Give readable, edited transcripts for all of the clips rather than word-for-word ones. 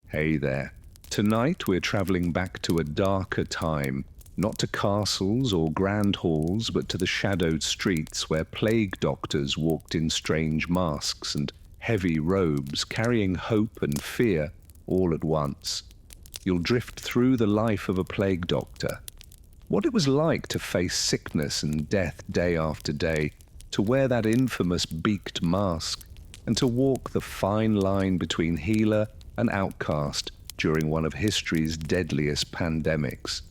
Hey there. Tonight we're traveling back to a darker time, not to castles or grand halls, but to the shadowed streets where plague doctors walked in strange masks and heavy robes, carrying hope and fear all at once. You'll drift through the life of a plague doctor. What it was like to face sickness and death day after day, to wear that infamous beaked mask, and to walk the fine line between healer and outcast during one of history's deadliest pandemics.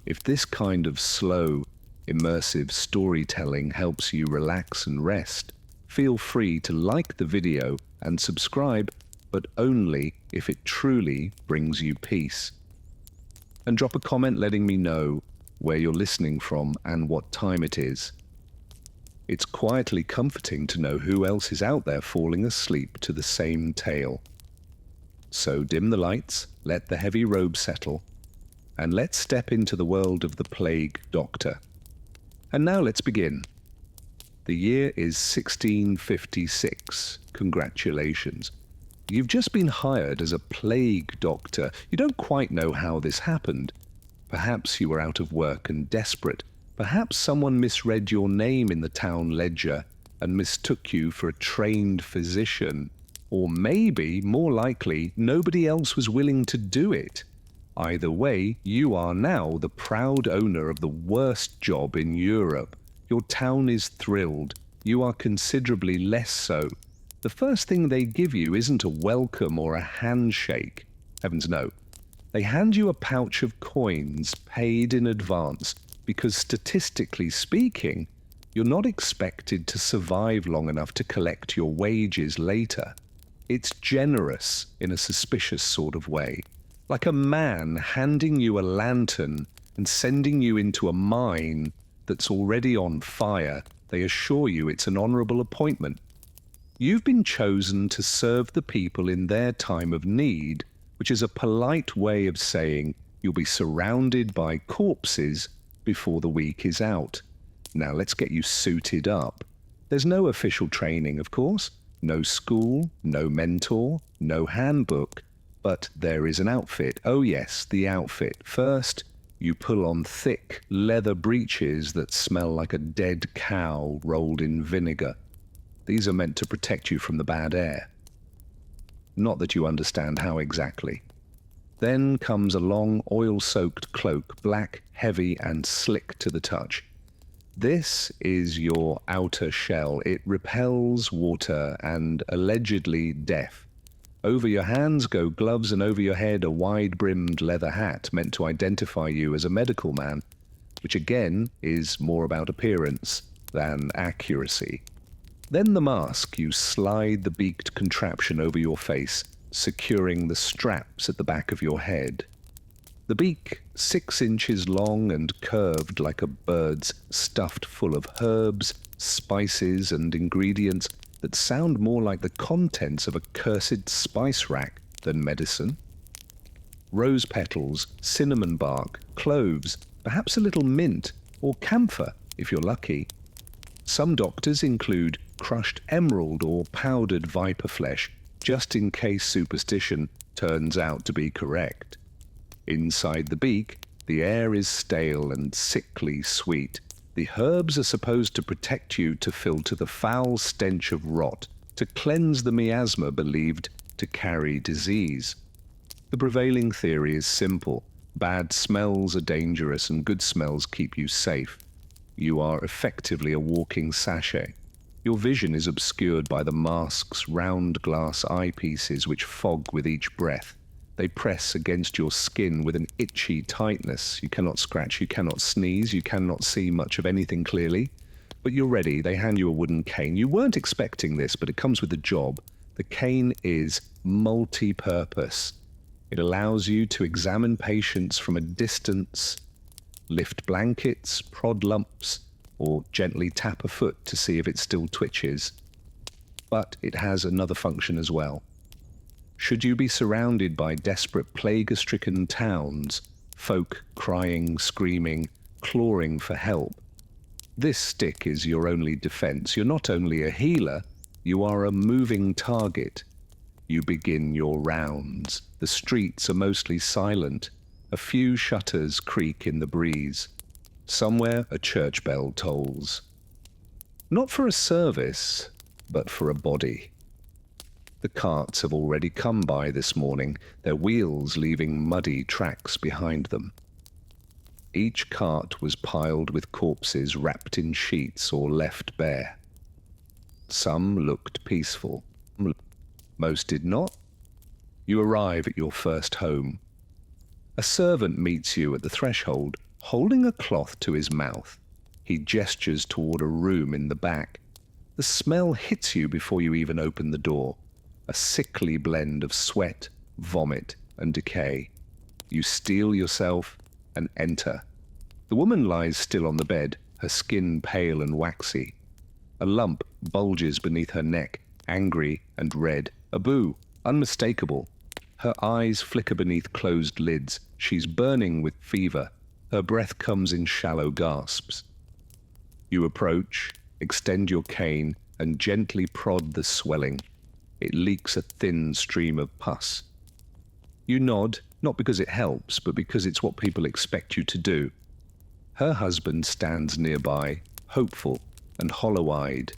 If this kind of slow, immersive storytelling helps you relax and rest, feel free to like the video and subscribe, but only if it truly brings you peace. And drop a comment letting me know where you're listening from and what time it is. It's quietly comforting to know who else is out there falling asleep to the same tale. So dim the lights, let the heavy robe settle, and let's step into the world of the plague doctor. And now let's begin. The year is 1656. Congratulations. You've just been hired as a plague doctor. You don't quite know how this happened. Perhaps you were out of work and desperate. Perhaps someone misread your name in the town ledger and mistook you for a trained physician. Or maybe, more likely, nobody else was willing to do it. Either way, you are now the proud owner of the worst job in Europe. Your town is thrilled. You are considerably less so. The first thing they give you isn't a welcome or a handshake. Heavens no. They hand you a pouch of coins paid in advance because, statistically speaking, you're not expected to survive long enough to collect your wages later. It's generous in a suspicious sort of way, like a man handing you a lantern and sending you into a mine that's already on fire. They assure you it's an honorable appointment. You've been chosen to serve the people in their time of need, which is a polite way of saying you'll be surrounded by corpses before the week is out. Now let's get you suited up. There's no official training, of course. No school, no mentor, no handbook, but there is an outfit. Oh yes, the outfit. First, you pull on thick leather breeches that smell like a dead cow rolled in vinegar. These are meant to protect you from the bad air. Not that you understand how exactly. Then comes a long oil-soaked cloak, black, heavy, and slick to the touch. This is your outer shell. It repels water and allegedly death. Over your hands go gloves and over your head a wide-brimmed leather hat meant to identify you as a medical man, which again is more about appearance than accuracy. Then the mask. You slide the beaked contraption over your face, securing the straps at the back of your head. The beak, 6 inches long and curved like a bird's, stuffed full of herbs, spices, and ingredients that sound more like the contents of a cursed spice rack than medicine. Rose petals, cinnamon bark, cloves, perhaps a little mint, or camphor if you're lucky. Some doctors include crushed emerald or powdered viper flesh, just in case superstition turns out to be correct. Inside the beak, the air is stale and sickly sweet. The herbs are supposed to protect you to filter the foul stench of rot, to cleanse the miasma believed to carry disease. The prevailing theory is simple. Bad smells are dangerous and good smells keep you safe. You are effectively a walking sachet. Your vision is obscured by the mask's round glass eyepieces which fog with each breath. They press against your skin with an itchy tightness. You cannot scratch, you cannot sneeze, you cannot see much of anything clearly. But you're ready. They hand you a wooden cane. You weren't expecting this, but it comes with the job. The cane is multi-purpose. It allows you to examine patients from a distance, lift blankets, prod lumps, or gently tap a foot to see if it still twitches. But it has another function as well. Should you be surrounded by desperate plague-stricken towns, folk crying, screaming, clawing for help, this stick is your only defense. You're not only a healer, you are a moving target. You begin your rounds. The streets are mostly silent. A few shutters creak in the breeze. Somewhere a church bell tolls. Not for a service, but for a body. The carts have already come by this morning, their wheels leaving muddy tracks behind them. Each cart was piled with corpses wrapped in sheets or left bare. Some looked peaceful. Most did not. You arrive at your first home. A servant meets you at the threshold, holding a cloth to his mouth. He gestures toward a room in the back. The smell hits you before you even open the door. A sickly blend of sweat, vomit, and decay. You steel yourself and enter. The woman lies still on the bed, her skin pale and waxy. A lump bulges beneath her neck, angry and red. A boo, unmistakable. Her eyes flicker beneath closed lids. She's burning with fever. Her breath comes in shallow gasps. You approach, extend your cane, and gently prod the swelling. It leaks a thin stream of pus. You nod, not because it helps, but because it's what people expect you to do. Her husband stands nearby, hopeful and hollow-eyed.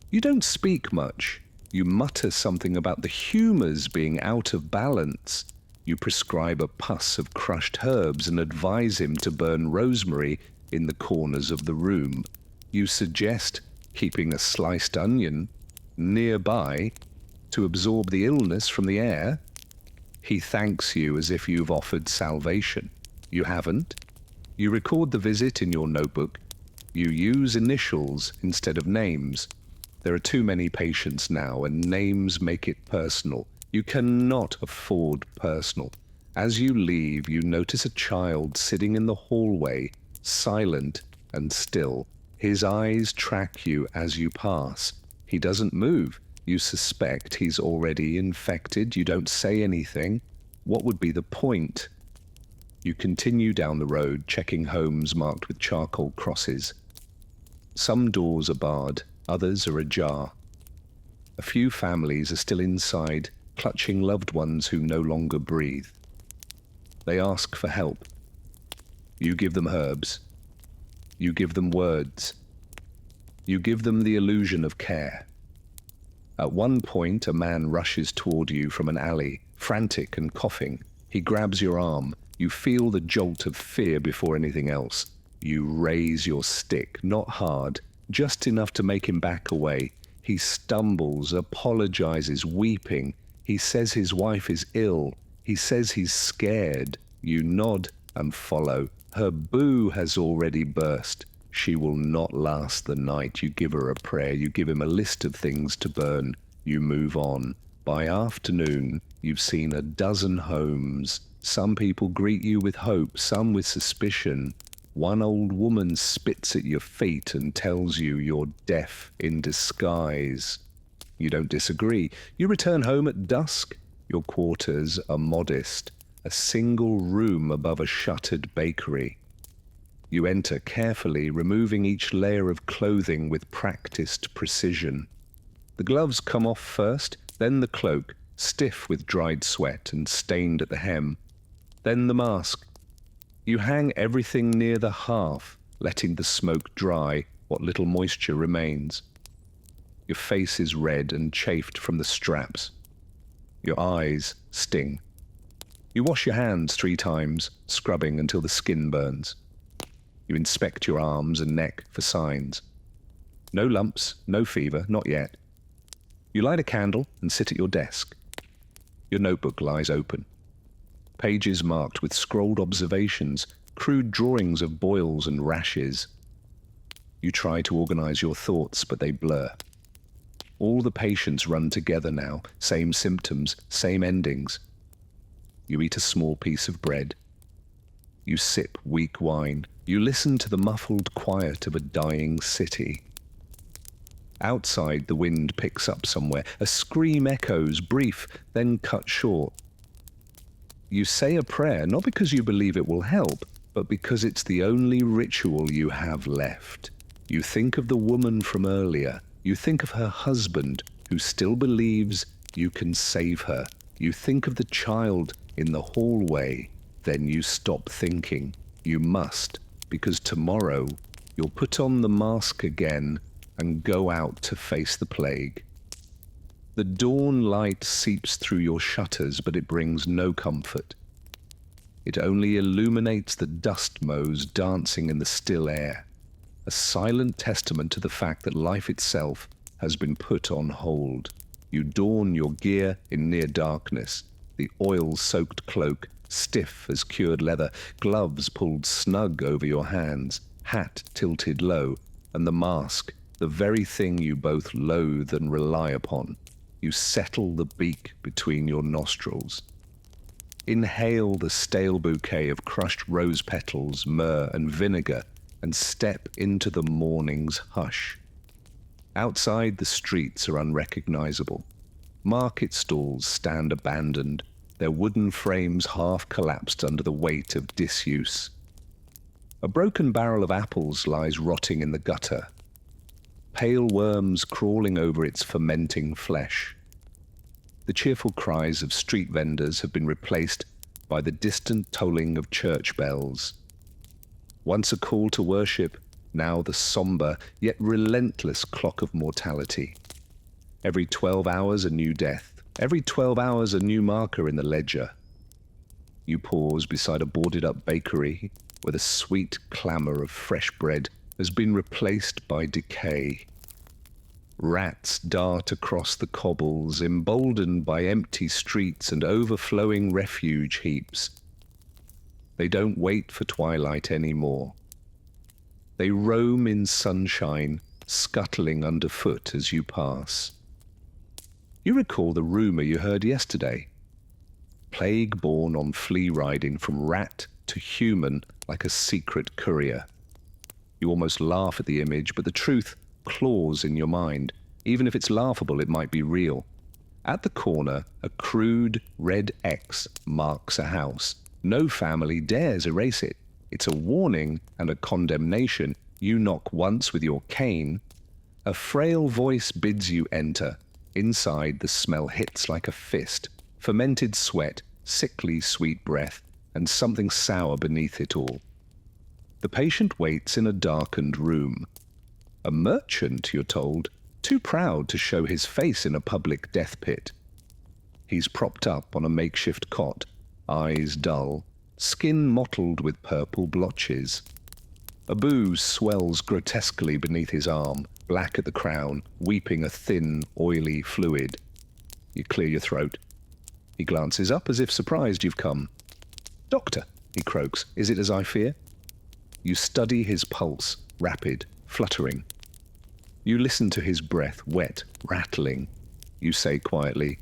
You don't speak much. You mutter something about the humours being out of balance. You prescribe a pus of crushed herbs and advise him to burn rosemary in the corners of the room. You suggest keeping a sliced onion nearby to absorb the illness from the air. He thanks you as if you've offered salvation. You haven't. You record the visit in your notebook. You use initials instead of names. There are too many patients now, and names make it personal. You cannot afford personal. As you leave, you notice a child sitting in the hallway, silent and still. His eyes track you as you pass. He doesn't move. You suspect he's already infected. You don't say anything. What would be the point? You continue down the road, checking homes marked with charcoal crosses. Some doors are barred, others are ajar. A few families are still inside, clutching loved ones who no longer breathe. They ask for help. You give them herbs. You give them words. You give them the illusion of care. At one point, a man rushes toward you from an alley, frantic and coughing. He grabs your arm. You feel the jolt of fear before anything else. You raise your stick, not hard, just enough to make him back away. He stumbles, apologizes, weeping. He says his wife is ill. He says he's scared. You nod and follow. Her boo has already burst. She will not last the night. You give her a prayer. You give him a list of things to burn. You move on. By afternoon, you've seen a dozen homes. Some people greet you with hope, some with suspicion. One old woman spits at your feet and tells you you're deaf in disguise. You don't disagree. You return home at dusk. Your quarters are modest. A single room above a shuttered bakery. You enter carefully, removing each layer of clothing with practiced precision. The gloves come off first, then the cloak, stiff with dried sweat and stained at the hem. Then the mask. You hang everything near the hearth, letting the smoke dry what little moisture remains. Your face is red and chafed from the straps. Your eyes sting. You wash your hands 3 times, scrubbing until the skin burns. You inspect your arms and neck for signs. No lumps, no fever, not yet. You light a candle and sit at your desk. Your notebook lies open. Pages marked with scrolled observations, crude drawings of boils and rashes. You try to organize your thoughts, but they blur. All the patients run together now, same symptoms, same endings. You eat a small piece of bread. You sip weak wine. You listen to the muffled quiet of a dying city. Outside, the wind picks up somewhere. A scream echoes, brief, then cut short. You say a prayer, not because you believe it will help, but because it's the only ritual you have left. You think of the woman from earlier. You think of her husband, who still believes You can save her. You think of the child in the hallway. Then you stop thinking. You must, because tomorrow you'll put on the mask again and go out to face the plague. The dawn light seeps through your shutters, but it brings no comfort. It only illuminates the dust motes dancing in the still air, a silent testament to the fact that life itself has been put on hold. You don your gear in near darkness, the oil-soaked cloak stiff as cured leather, gloves pulled snug over your hands, hat tilted low, and the mask, the very thing you both loathe and rely upon. You settle the beak between your nostrils. Inhale the stale bouquet of crushed rose petals, myrrh, and vinegar, and step into the morning's hush. Outside, the streets are unrecognizable. Market stalls stand abandoned, their wooden frames half collapsed under the weight of disuse. A broken barrel of apples lies rotting in the gutter, pale worms crawling over its fermenting flesh. The cheerful cries of street vendors have been replaced by the distant tolling of church bells. Once a call to worship, now the somber yet relentless clock of mortality. Every 12 hours a new death, every 12 hours a new marker in the ledger. You pause beside a boarded-up bakery where the sweet clamour of fresh bread has been replaced by decay. Rats dart across the cobbles, emboldened by empty streets and overflowing refuge heaps. They don't wait for twilight anymore. They roam in sunshine, scuttling underfoot as you pass. You recall the rumour you heard yesterday. Plague born on flea riding from rat to human like a secret courier. You almost laugh at the image, but the truth claws in your mind. Even if it's laughable, it might be real. At the corner, a crude red X marks a house. No family dares erase it. It's a warning and a condemnation. You knock once with your cane. A frail voice bids you enter. Inside, the smell hits like a fist. Fermented sweat, sickly sweet breath, and something sour beneath it all. The patient waits in a darkened room. A merchant, you're told, too proud to show his face in a public death pit. He's propped up on a makeshift cot, eyes dull, skin mottled with purple blotches. A boo swells grotesquely beneath his arm, black at the crown, weeping a thin, oily fluid. You clear your throat. He glances up as if surprised you've come. "Doctor," he croaks, "is it as I fear?" You study his pulse, rapid, fluttering. You listen to his breath, wet, rattling. You say quietly,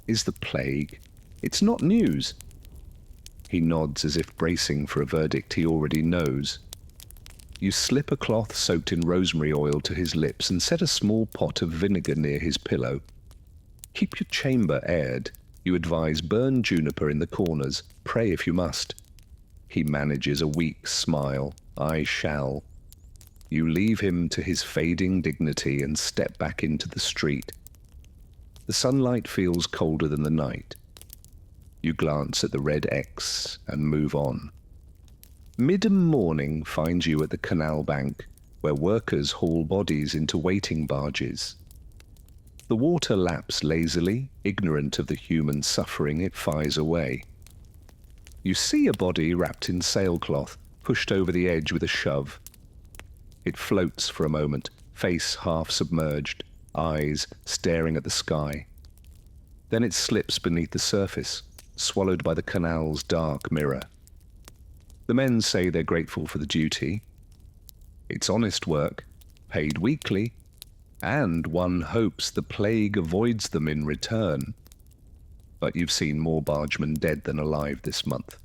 "Is the plague? It's not news." He nods as if bracing for a verdict he already knows. You slip a cloth soaked in rosemary oil to his lips and set a small pot of vinegar near his pillow. Keep your chamber aired. You advise burn juniper in the corners. Pray if you must. He manages a weak smile. "I shall." You leave him to his fading dignity and step back into the street. The sunlight feels colder than the night. You glance at the red X and move on. Mid-morning finds you at the canal bank, where workers haul bodies into waiting barges. The water laps lazily, ignorant of the human suffering it fires away. You see a body wrapped in sailcloth, pushed over the edge with a shove. It floats for a moment, face half submerged, eyes staring at the sky. Then it slips beneath the surface, swallowed by the canal's dark mirror. The men say they're grateful for the duty. It's honest work, paid weekly, and one hopes the plague avoids them in return. But you've seen more bargemen dead than alive this month.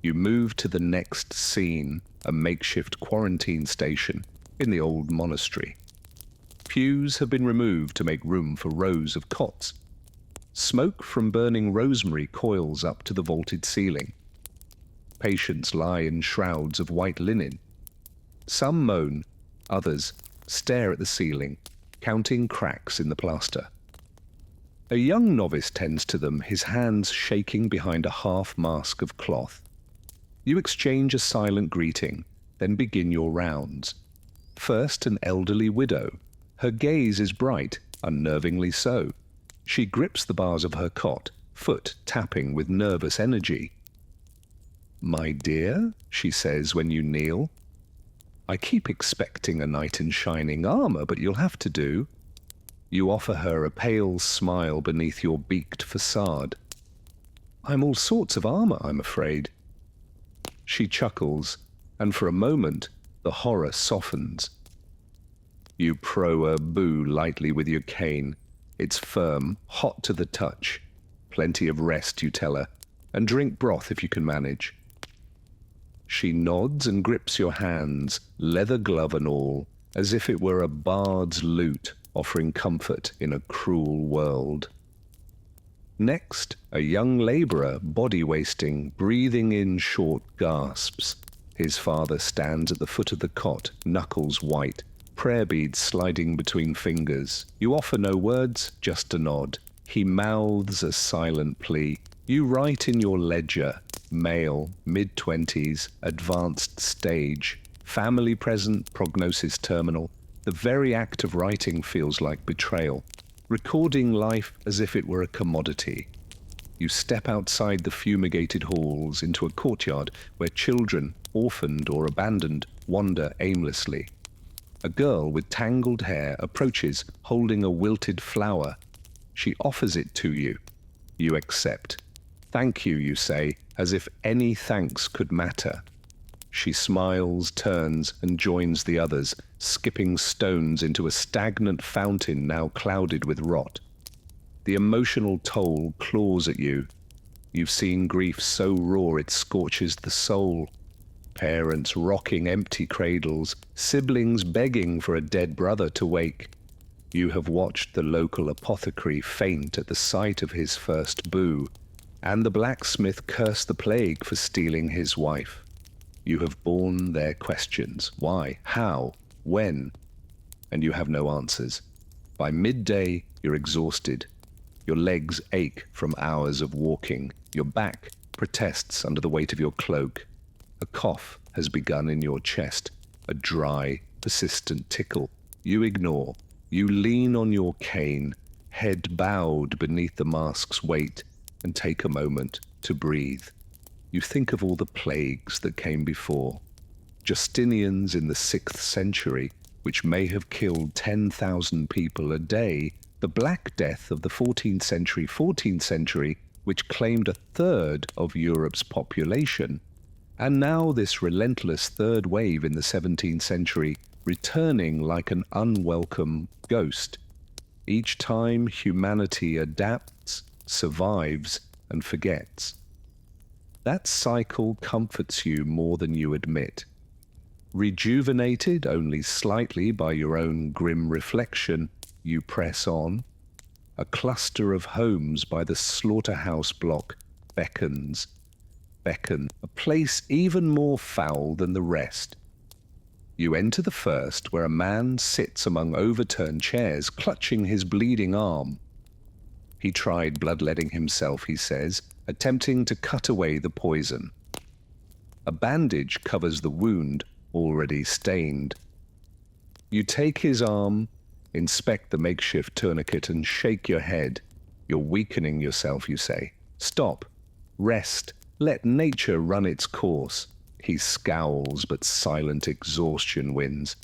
You move to the next scene, a makeshift quarantine station in the old monastery. Pews have been removed to make room for rows of cots. Smoke from burning rosemary coils up to the vaulted ceiling. Patients lie in shrouds of white linen. Some moan, others stare at the ceiling, counting cracks in the plaster. A young novice tends to them, his hands shaking behind a half-mask of cloth. You exchange a silent greeting, then begin your rounds. First, an elderly widow. Her gaze is bright, unnervingly so. She grips the bars of her cot, foot tapping with nervous energy. "My dear," she says when you kneel. "I keep expecting a knight in shining armor, but you'll have to do." You offer her a pale smile beneath your beaked facade. "I'm all sorts of armor, I'm afraid." She chuckles, and for a moment the horror softens. You boo lightly with your cane. It's firm, hot to the touch. Plenty of rest, you tell her, and drink broth if you can manage. She nods and grips your hands, leather glove and all, as if it were a bard's lute offering comfort in a cruel world. Next, a young labourer, body-wasting, breathing in short gasps. His father stands at the foot of the cot, knuckles white, prayer beads sliding between fingers. You offer no words, just a nod. He mouths a silent plea. You write in your ledger, male, mid-20s, advanced stage, family present, prognosis terminal. The very act of writing feels like betrayal, recording life as if it were a commodity. You step outside the fumigated halls into a courtyard where children, orphaned or abandoned, wander aimlessly. A girl with tangled hair approaches, holding a wilted flower. She offers it to you. You accept. "Thank you," you say, as if any thanks could matter. She smiles, turns, and joins the others, skipping stones into a stagnant fountain now clouded with rot. The emotional toll claws at you. You've seen grief so raw it scorches the soul. Parents rocking empty cradles, siblings begging for a dead brother to wake. You have watched the local apothecary faint at the sight of his first boo, and the blacksmith curse the plague for stealing his wife. You have borne their questions. Why? How? When? And you have no answers. By midday, you're exhausted. Your legs ache from hours of walking. Your back protests under the weight of your cloak. A cough has begun in your chest, a dry, persistent tickle. You ignore. You lean on your cane, head bowed beneath the mask's weight, and take a moment to breathe. You think of all the plagues that came before. Justinian's in the 6th century, which may have killed 10,000 people a day. The Black Death of the 14th century, which claimed a third of Europe's population. And now this relentless third wave in the 17th century, returning like an unwelcome ghost. Each time humanity adapts, survives, and forgets. That cycle comforts you more than you admit. Rejuvenated only slightly by your own grim reflection, you press on. A cluster of homes by the slaughterhouse block beckon, a place even more foul than the rest. You enter the first, where a man sits among overturned chairs, clutching his bleeding arm. He tried bloodletting himself, he says, attempting to cut away the poison. A bandage covers the wound, already stained. You take his arm, inspect the makeshift tourniquet, and shake your head. You're weakening yourself, you say. Stop. Rest. Let nature run its course. He scowls, but silent exhaustion wins.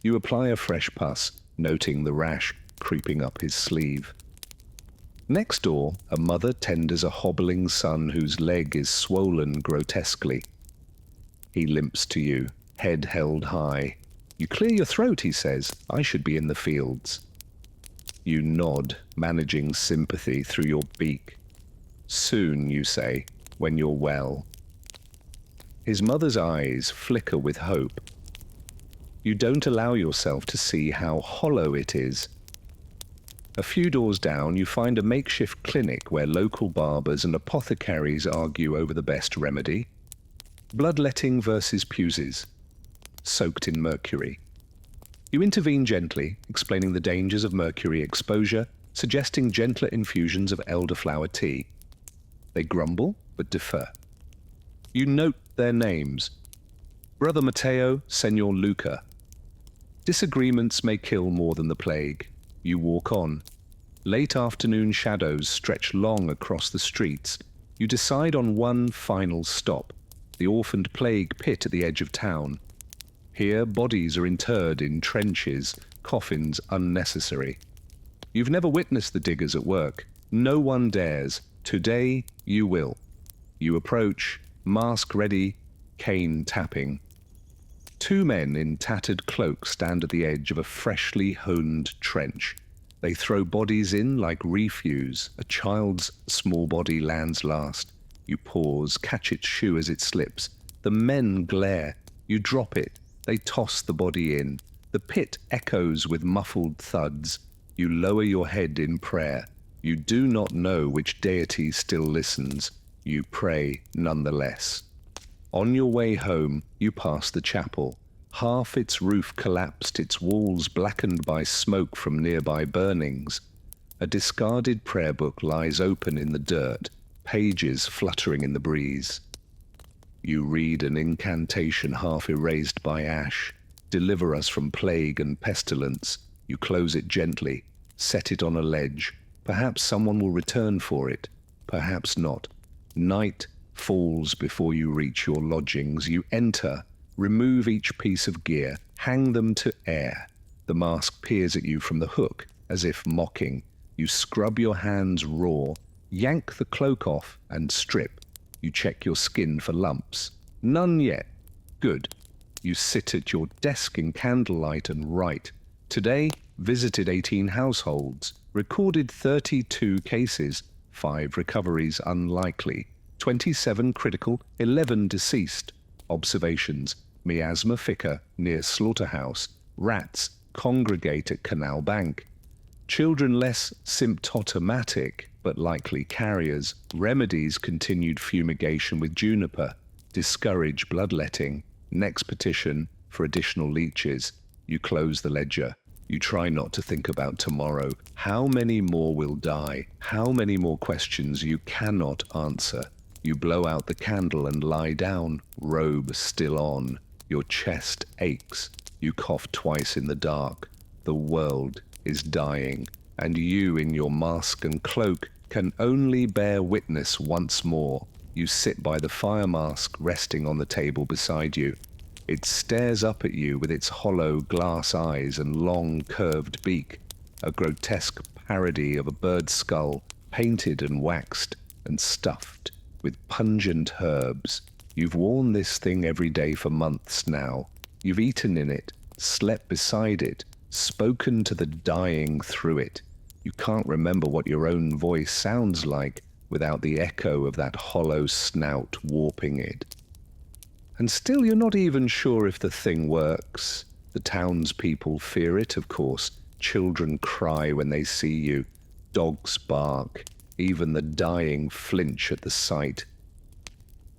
You apply a fresh pus, noting the rash creeping up his sleeve. Next door, a mother tenders a hobbling son whose leg is swollen grotesquely. He limps to you, head held high. You clear your throat, he says. I should be in the fields. You nod, managing sympathy through your beak. Soon, you say, when you're well. His mother's eyes flicker with hope. You don't allow yourself to see how hollow it is. A few doors down, you find a makeshift clinic where local barbers and apothecaries argue over the best remedy. Bloodletting versus Puses, soaked in mercury. You intervene gently, explaining the dangers of mercury exposure, suggesting gentler infusions of elderflower tea. They grumble but defer. You note their names: Brother Matteo, Senor Luca. Disagreements may kill more than the plague. You walk on. Late afternoon shadows stretch long across the streets. You decide on one final stop, the orphaned plague pit at the edge of town. Here, bodies are interred in trenches, coffins unnecessary. You've never witnessed the diggers at work. No one dares. Today, you will. You approach, mask ready, cane tapping. Two men in tattered cloaks stand at the edge of a freshly honed trench. They throw bodies in like refuse. A child's small body lands last. You pause, catch its shoe as it slips. The men glare. You drop it. They toss the body in. The pit echoes with muffled thuds. You lower your head in prayer. You do not know which deity still listens. You pray nonetheless. On your way home, you pass the chapel. Half its roof collapsed, its walls blackened by smoke from nearby burnings. A discarded prayer book lies open in the dirt, pages fluttering in the breeze. You read an incantation half erased by ash. Deliver us from plague and pestilence. You close it gently, set it on a ledge. Perhaps someone will return for it, perhaps not. Night falls before you reach your lodgings. You enter, remove each piece of gear, hang them to air. The mask peers at you from the hook, as if mocking. You scrub your hands raw, yank the cloak off and strip. You check your skin for lumps. None yet. Good. You sit at your desk in candlelight and write. Today, visited 18 households, recorded 32 cases, 5 recoveries unlikely, 27 critical, 11 deceased. Observations: miasma ficca near slaughterhouse, rats congregate at canal bank. Children less symptomatic but likely carriers. Remedies: continued fumigation with juniper. Discourage bloodletting. Next petition for additional leeches. You close the ledger. You try not to think about tomorrow. How many more will die? How many more questions you cannot answer? You blow out the candle and lie down, robe still on. Your chest aches. You cough twice in the dark. The world is dying, and you in your mask and cloak can only bear witness once more. You sit by the fire mask resting on the table beside you. It stares up at you with its hollow glass eyes and long curved beak, a grotesque parody of a bird's skull, painted and waxed and stuffed with pungent herbs. You've worn this thing every day for months now. You've eaten in it, slept beside it, spoken to the dying through it. You can't remember what your own voice sounds like without the echo of that hollow snout warping it. And still you're not even sure if the thing works. The townspeople fear it, of course. Children cry when they see you. Dogs bark. Even the dying flinch at the sight.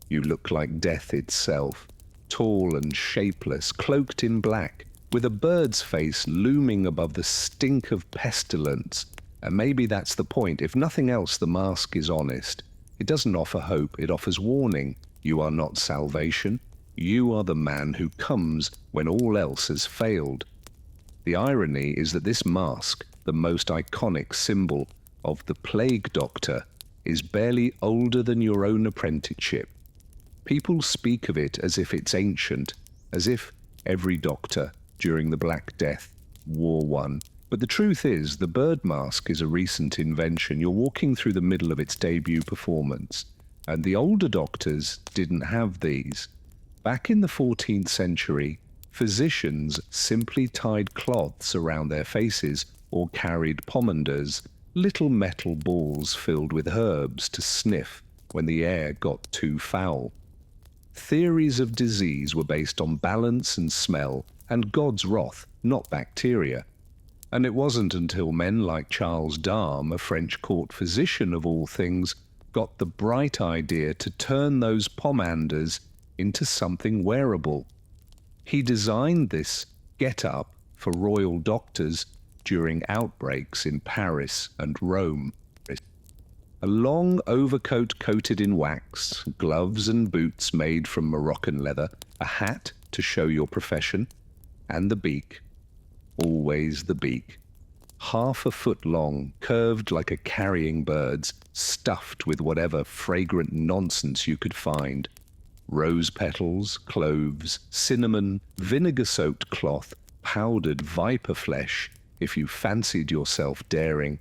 You look like death itself, tall and shapeless, cloaked in black, with a bird's face looming above the stink of pestilence. And maybe that's the point. If nothing else, the mask is honest. It doesn't offer hope, it offers warning. You are not salvation. You are the man who comes when all else has failed. The irony is that this mask, the most iconic symbol of the plague doctor, is barely older than your own apprenticeship. People speak of it as if it's ancient, as if every doctor during the Black Death wore one. But the truth is, the bird mask is a recent invention. You're walking through the middle of its debut performance, and the older doctors didn't have these. Back in the 14th century, physicians simply tied cloths around their faces or carried pomanders, little metal balls filled with herbs to sniff when the air got too foul. Theories of disease were based on balance and smell and God's wrath, not bacteria. And it wasn't until men like Charles Darm, a French court physician of all things, got the bright idea to turn those pomanders into something wearable. He designed this get-up for royal doctors during outbreaks in Paris and Rome. A long overcoat coated in wax, gloves and boots made from Moroccan leather, a hat to show your profession, and the beak, always the beak. 1/2 foot long, curved like a carrying bird's, stuffed with whatever fragrant nonsense you could find. Rose petals, cloves, cinnamon, vinegar-soaked cloth, powdered viper flesh, if you fancied yourself daring.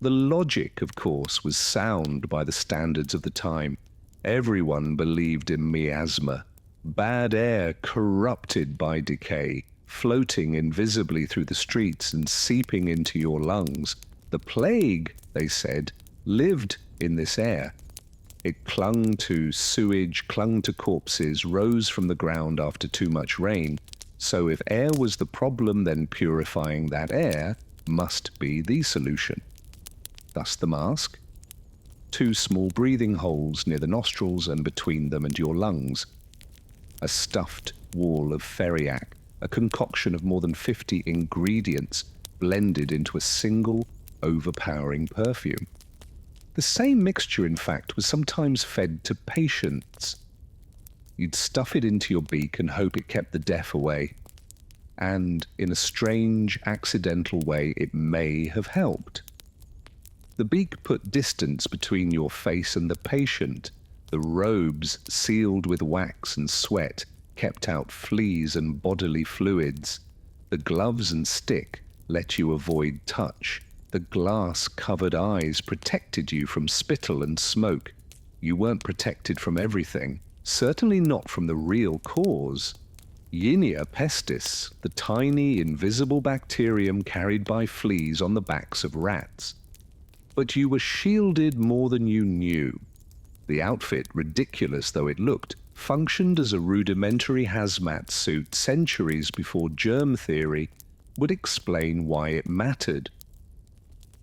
The logic, of course, was sound by the standards of the time. Everyone believed in miasma, bad air corrupted by decay, floating invisibly through the streets and seeping into your lungs. The plague, they said, lived in this air. It clung to sewage, clung to corpses, rose from the ground after too much rain. So if air was the problem, then purifying that air must be the solution. Thus the mask. 2 small breathing holes near the nostrils and between them and your lungs. A stuffed wall of ferriac, a concoction of more than 50 ingredients blended into a single, overpowering perfume. The same mixture, in fact, was sometimes fed to patients. You'd stuff it into your beak and hope it kept the deaf away. And in a strange, accidental way, it may have helped. The beak put distance between your face and the patient. The robes, sealed with wax and sweat, kept out fleas and bodily fluids. The gloves and stick let you avoid touch. The glass-covered eyes protected you from spittle and smoke. You weren't protected from everything, certainly not from the real cause. Yinia pestis, the tiny, invisible bacterium carried by fleas on the backs of rats. But you were shielded more than you knew. The outfit, ridiculous though it looked, functioned as a rudimentary hazmat suit centuries before germ theory would explain why it mattered.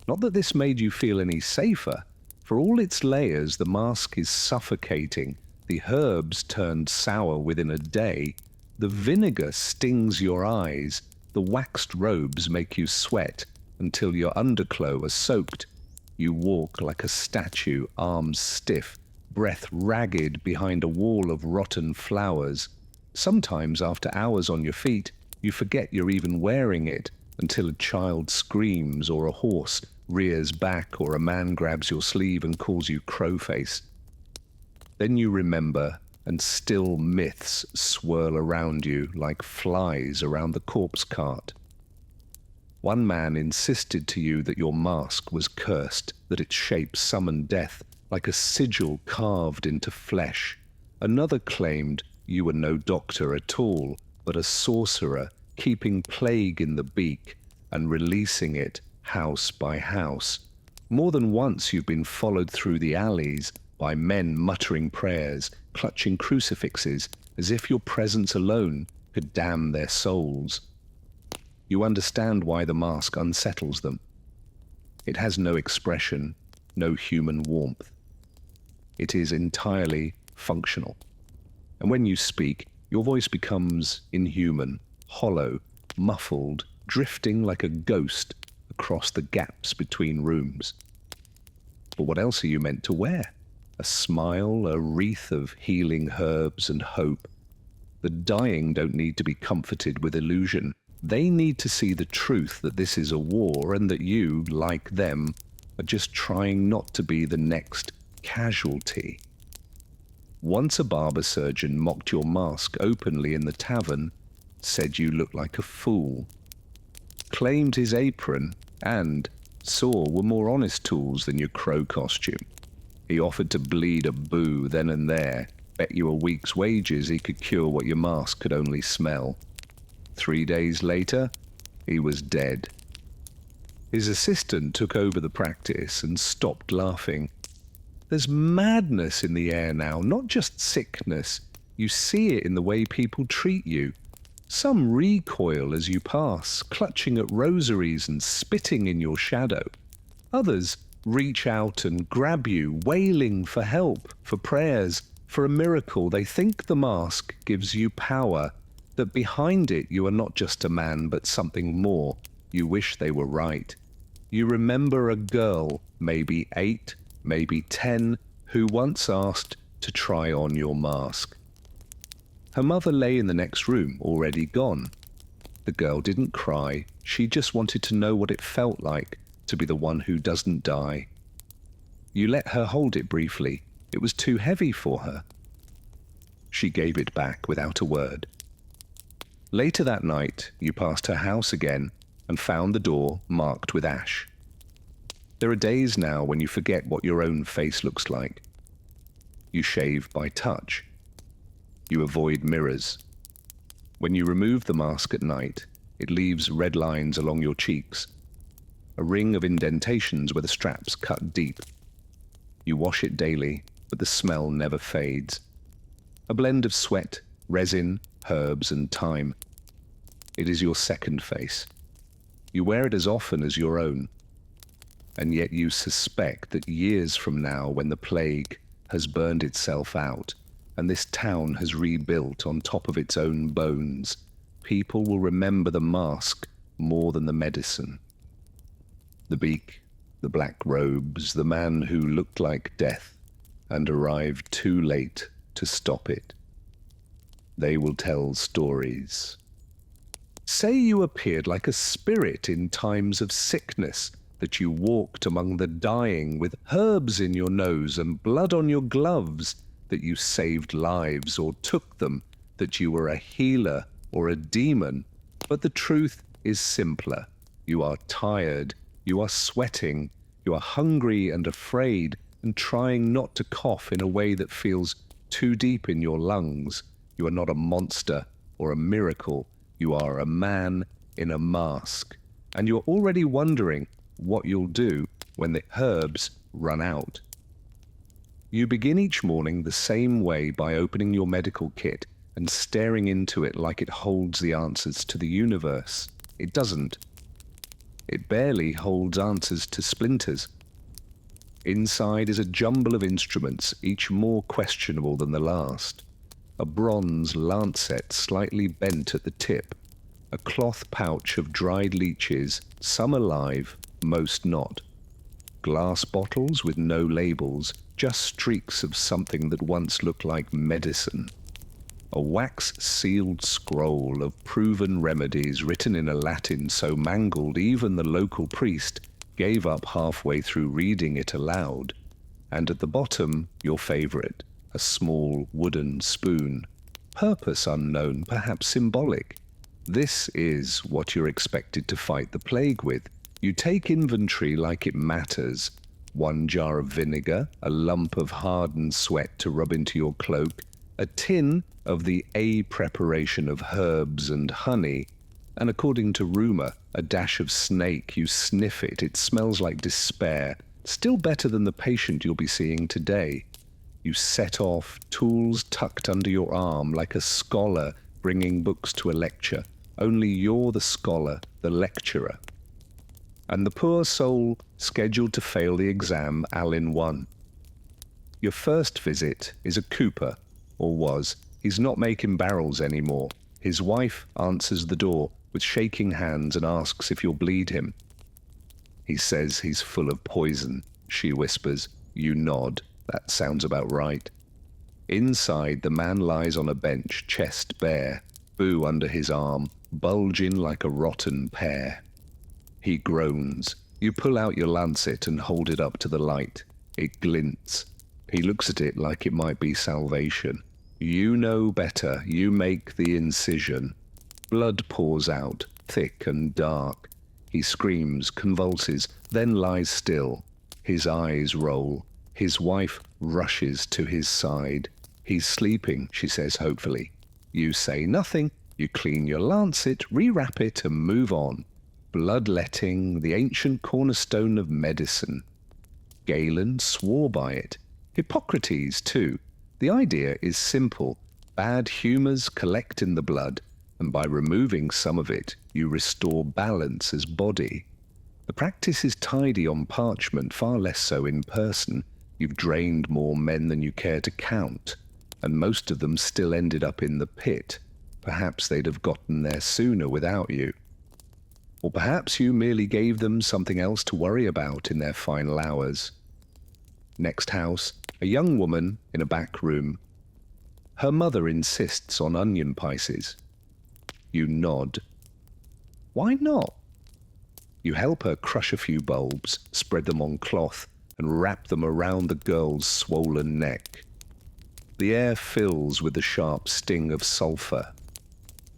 Not that this made you feel any safer. For all its layers, the mask is suffocating. The herbs turned sour within a day. The vinegar stings your eyes. The waxed robes make you sweat until your underclothes are soaked. You walk like a statue, arms stiff, breath ragged behind a wall of rotten flowers. Sometimes, after hours on your feet, you forget you're even wearing it until a child screams or a horse rears back or a man grabs your sleeve and calls you crowface. Then you remember, and still myths swirl around you like flies around the corpse cart. One man insisted to you that your mask was cursed, that its shape summoned death, like a sigil carved into flesh. Another claimed you were no doctor at all, but a sorcerer, keeping plague in the beak and releasing it house by house. More than once you've been followed through the alleys by men muttering prayers, clutching crucifixes, as if your presence alone could damn their souls. You understand why the mask unsettles them. It has no expression, no human warmth. It is entirely functional. And when you speak, your voice becomes inhuman, hollow, muffled, drifting like a ghost across the gaps between rooms. But what else are you meant to wear? A smile, a wreath of healing herbs and hope. The dying don't need to be comforted with illusion. They need to see the truth that this is a war and that you, like them, are just trying not to be the next casualty. Once a barber surgeon mocked your mask openly in the tavern, said you looked like a fool, claimed his apron and saw were more honest tools than your crow costume. He offered to bleed a boo then and there, bet you a week's wages he could cure what your mask could only smell. 3 days later, he was dead. His assistant took over the practice and stopped laughing. There's madness in the air now, not just sickness. You see it in the way people treat you. Some recoil as you pass, clutching at rosaries and spitting in your shadow. Others reach out and grab you, wailing for help, for prayers, for a miracle. They think the mask gives you power, that behind it you are not just a man but something more, You wish they were right. You remember a girl, maybe 8, maybe 10, who once asked to try on your mask. Her mother lay in the next room, already gone. The girl didn't cry. She just wanted to know what it felt like to be the one who doesn't die. You let her hold it briefly. It was too heavy for her. She gave it back without a word. Later that night, you passed her house again and found the door marked with ash. There are days now when you forget what your own face looks like. You shave by touch. You avoid mirrors. When you remove the mask at night, it leaves red lines along your cheeks, a ring of indentations where the straps cut deep. You wash it daily, but the smell never fades. A blend of sweat, resin, herbs, and thyme. It is your second face. You wear it as often as your own. And yet you suspect that years from now, when the plague has burned itself out, and this town has rebuilt on top of its own bones, people will remember the mask more than the medicine. The beak, the black robes, the man who looked like death and arrived too late to stop it. They will tell stories. Say you appeared like a spirit in times of sickness, that you walked among the dying with herbs in your nose and blood on your gloves, that you saved lives or took them, that you were a healer or a demon. But the truth is simpler. You are tired, you are sweating, you are hungry and afraid, and trying not to cough in a way that feels too deep in your lungs. You are not a monster or a miracle. You are a man in a mask. And you're already wondering what you'll do when the herbs run out. You begin each morning the same way, by opening your medical kit and staring into it like it holds the answers to the universe. It doesn't. It barely holds answers to splinters. Inside is a jumble of instruments, each more questionable than the last. A bronze lancet slightly bent at the tip. A cloth pouch of dried leeches, some alive, most not. Glass bottles with no labels, just streaks of something that once looked like medicine. A wax-sealed scroll of proven remedies written in a Latin so mangled even the local priest gave up halfway through reading it aloud. And at the bottom, your favorite, a small wooden spoon. Purpose unknown, perhaps symbolic. This is what you're expected to fight the plague with. You take inventory like it matters. 1 jar of vinegar, a lump of hardened sweat to rub into your cloak, a tin of the A preparation of herbs and honey, and according to rumor, a dash of snake. You sniff it. It smells like despair. Still better than the patient you'll be seeing today. You set off, tools tucked under your arm, like a scholar bringing books to a lecture. Only you're the scholar, the lecturer. And the poor soul scheduled to fail the exam all in one. Your first visit is a cooper, or was. He's not making barrels anymore. His wife answers the door with shaking hands and asks if you'll bleed him. He says he's full of poison. She whispers. You nod. That sounds about right. Inside, the man lies on a bench, chest bare, boo under his arm, bulging like a rotten pear. He groans. You pull out your lancet and hold it up to the light. It glints. He looks at it like it might be salvation. You know better. You make the incision. Blood pours out, thick and dark. He screams, convulses, then lies still. His eyes roll. His wife rushes to his side. He's sleeping, she says hopefully. You say nothing. You clean your lancet, rewrap it, and move on. Bloodletting, the ancient cornerstone of medicine. Galen swore by it. Hippocrates, too. The idea is simple. Bad humors collect in the blood, and by removing some of it, you restore balance as body. The practice is tidy on parchment, far less so in person. You've drained more men than you care to count, and most of them still ended up in the pit. Perhaps they'd have gotten there sooner without you. Or perhaps you merely gave them something else to worry about in their final hours. Next house, a young woman in a back room. Her mother insists on onion pices. You nod. Why not? You help her crush a few bulbs, spread them on cloth, and wrap them around the girl's swollen neck. The air fills with the sharp sting of sulfur.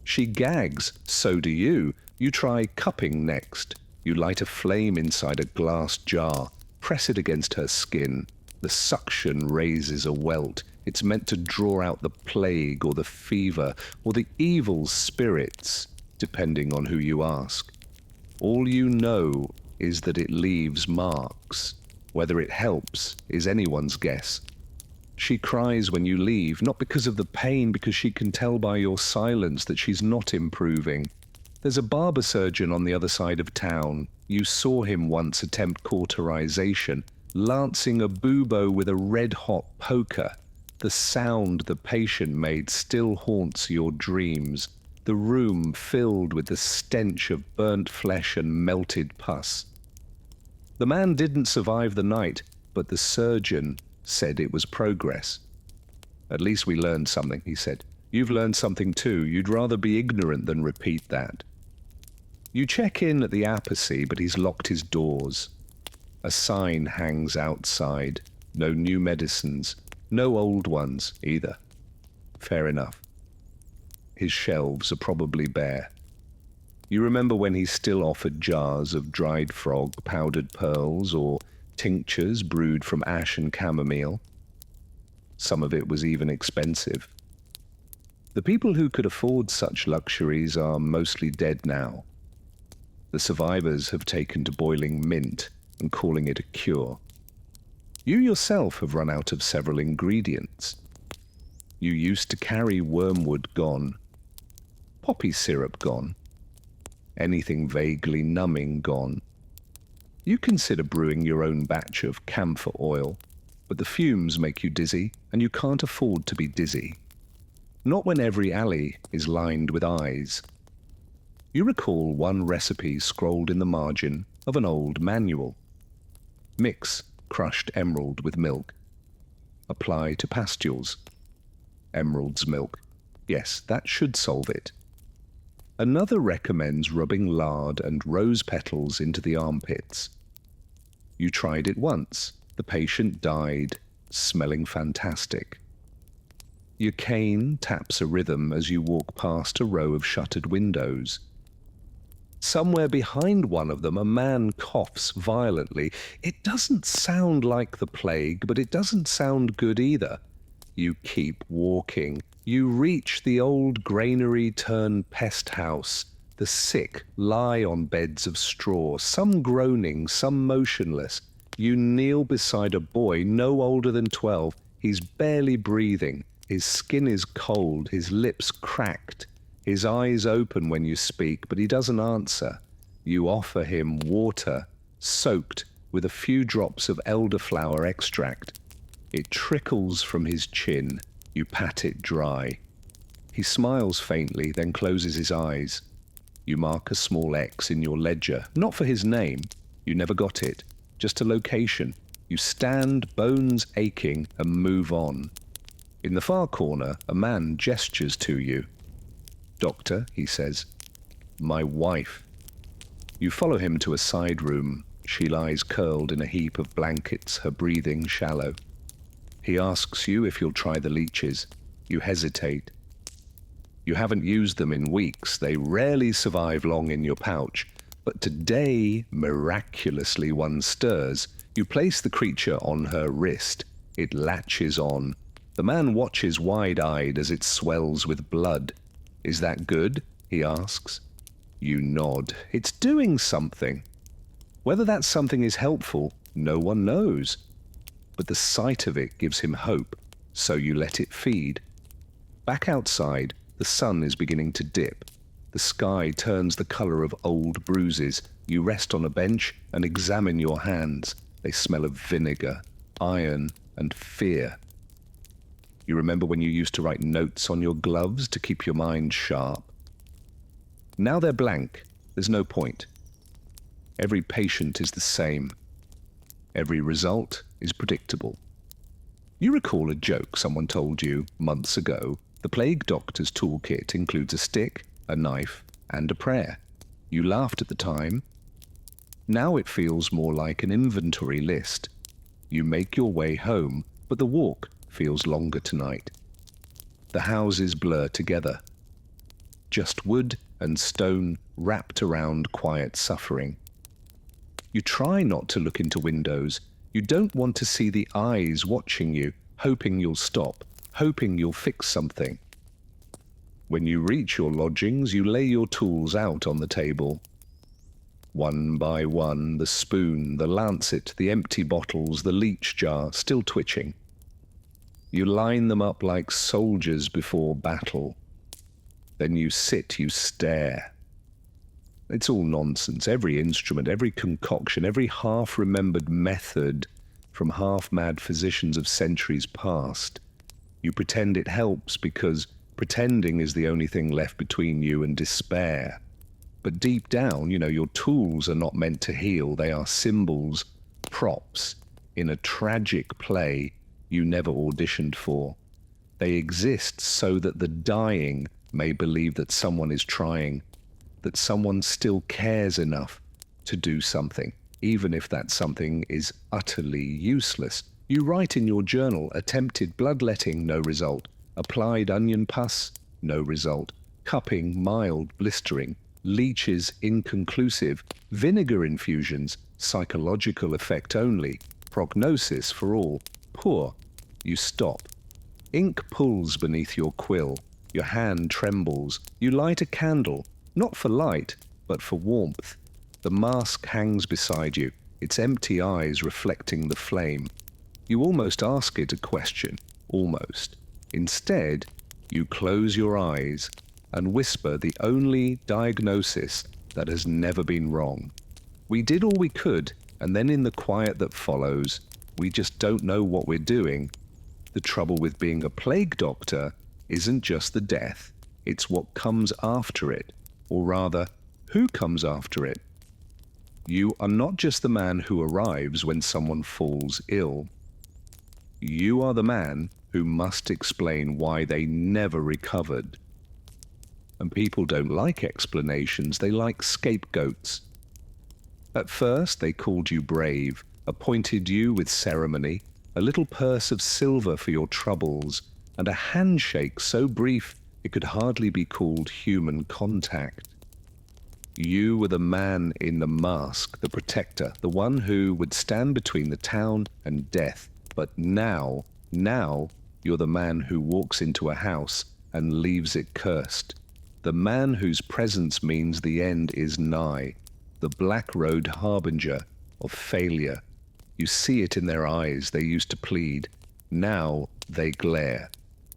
She gags, so do you. You try cupping next. You light a flame inside a glass jar, press it against her skin. The suction raises a welt. It's meant to draw out the plague or the fever or the evil spirits, depending on who you ask. All you know is that it leaves marks. Whether it helps is anyone's guess. She cries when you leave, not because of the pain, because she can tell by your silence that she's not improving. There's a barber surgeon on the other side of town. You saw him once attempt cauterization, lancing a bubo with a red-hot poker. The sound the patient made still haunts your dreams, the room filled with the stench of burnt flesh and melted pus. The man didn't survive the night, but the surgeon said it was progress. At least we learned something, he said. You've learned something too. You'd rather be ignorant than repeat that. You check in at the apothecary, but he's locked his doors. A sign hangs outside. No new medicines. No old ones, either. Fair enough. His shelves are probably bare. You remember when he still offered jars of dried frog, powdered pearls, or tinctures brewed from ash and chamomile. Some of it was even expensive. The people who could afford such luxuries are mostly dead now. The survivors have taken to boiling mint and calling it a cure. You yourself have run out of several ingredients. You used to carry wormwood gone, poppy syrup gone, anything vaguely numbing gone. You consider brewing your own batch of camphor oil, but the fumes make you dizzy, and you can't afford to be dizzy. Not when every alley is lined with eyes. You recall one recipe scrolled in the margin of an old manual. Mix crushed emerald with milk. Apply to pustules. Emerald's milk. Yes, that should solve it. Another recommends rubbing lard and rose petals into the armpits. You tried it once. The patient died, smelling fantastic. Your cane taps a rhythm as you walk past a row of shuttered windows. Somewhere behind one of them, a man coughs violently. It doesn't sound like the plague, but it doesn't sound good either. You keep walking. You reach the old granary-turned-pest house. The sick lie on beds of straw, some groaning, some motionless. You kneel beside a boy no older than 12. He's barely breathing. His skin is cold, his lips cracked. His eyes open when you speak, but he doesn't answer. You offer him water, soaked with a few drops of elderflower extract. It trickles from his chin. You pat it dry. He smiles faintly, then closes his eyes. You mark a small X in your ledger, not for his name. You never got it, just a location. You stand, bones aching, and move on. In the far corner, a man gestures to you. "Doctor," he says. "My wife." You follow him to a side room. She lies curled in a heap of blankets, her breathing shallow. He asks you if you'll try the leeches. You hesitate. You haven't used them in weeks. They rarely survive long in your pouch. But today, miraculously, one stirs. You place the creature on her wrist. It latches on. The man watches wide-eyed as it swells with blood. "Is that good?" he asks. You nod. It's doing something. Whether that something is helpful, no one knows. But the sight of it gives him hope, so you let it feed. Back outside, the sun is beginning to dip. The sky turns the color of old bruises. You rest on a bench and examine your hands. They smell of vinegar, iron, and fear. You remember when you used to write notes on your gloves to keep your mind sharp? Now they're blank. There's no point. Every patient is the same. Every result is predictable. You recall a joke someone told you months ago. The plague doctor's toolkit includes a stick, a knife, and a prayer. You laughed at the time. Now it feels more like an inventory list. You make your way home, but the walk feels longer tonight. The houses blur together. Just wood and stone wrapped around quiet suffering. You try not to look into windows. You don't want to see the eyes watching you, hoping you'll stop, hoping you'll fix something. When you reach your lodgings, you lay your tools out on the table. One by one, the spoon, the lancet, the empty bottles, the leech jar, still twitching. You line them up like soldiers before battle. Then you sit, you stare. It's all nonsense. Every instrument, every concoction, every half-remembered method from half-mad physicians of centuries past. You pretend it helps because pretending is the only thing left between you and despair. But deep down, your tools are not meant to heal. They are symbols, props, in a tragic play you never auditioned for. They exist so that the dying may believe that someone is trying, that someone still cares enough to do something, even if that something is utterly useless. You write in your journal, attempted bloodletting, no result. Applied onion pus, no result. Cupping, mild blistering. Leeches, inconclusive. Vinegar infusions, psychological effect only. Prognosis for all, poor. You stop. Ink pulls beneath your quill. Your hand trembles. You light a candle, not for light, but for warmth. The mask hangs beside you, its empty eyes reflecting the flame. You almost ask it a question, almost. Instead, you close your eyes and whisper the only diagnosis that has never been wrong. We did all we could, and then in the quiet that follows, we just don't know what we're doing. The trouble with being a plague doctor isn't just the death, it's what comes after it, or rather, who comes after it. You are not just the man who arrives when someone falls ill. You are the man who must explain why they never recovered. And people don't like explanations, they like scapegoats. At first, they called you brave, appointed you with ceremony, a little purse of silver for your troubles, and a handshake so brief it could hardly be called human contact. You were the man in the mask, the protector, the one who would stand between the town and death. But now you're the man who walks into a house and leaves it cursed. The man whose presence means the end is nigh, the black road harbinger of failure. You see it in their eyes, they used to plead. Now they glare.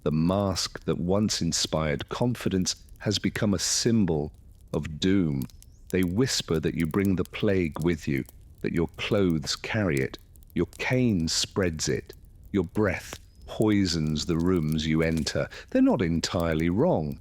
The mask that once inspired confidence has become a symbol of doom. They whisper that you bring the plague with you, that your clothes carry it, your cane spreads it, your breath poisons the rooms you enter. They're not entirely wrong.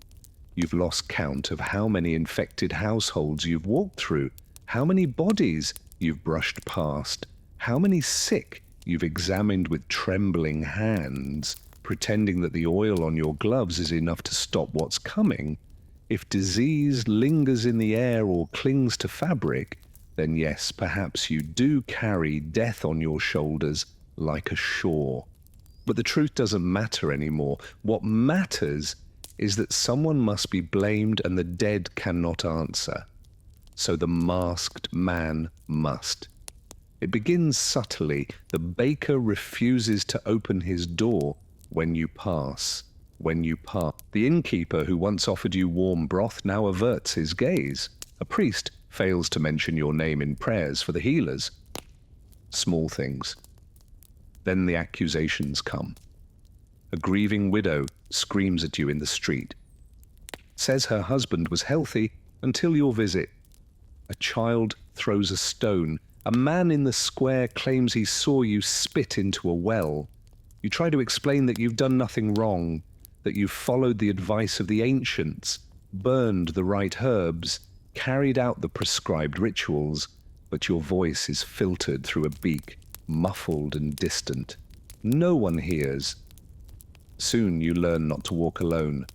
You've lost count of how many infected households you've walked through, how many bodies you've brushed past, how many sick you've examined with trembling hands, pretending that the oil on your gloves is enough to stop what's coming. If disease lingers in the air or clings to fabric, then yes, perhaps you do carry death on your shoulders like a shore. But the truth doesn't matter anymore. What matters is that someone must be blamed and the dead cannot answer. So the masked man must. It begins subtly. The baker refuses to open his door when you pass. The innkeeper who once offered you warm broth now averts his gaze. A priest fails to mention your name in prayers for the healers. Small things. Then the accusations come. A grieving widow screams at you in the street. Says her husband was healthy until your visit. A child throws a stone. A man in the square claims he saw you spit into a well. You try to explain that you've done nothing wrong, that you've followed the advice of the ancients, burned the right herbs, carried out the prescribed rituals, but your voice is filtered through a beak, muffled and distant. No one hears. Soon you learn not to walk alone.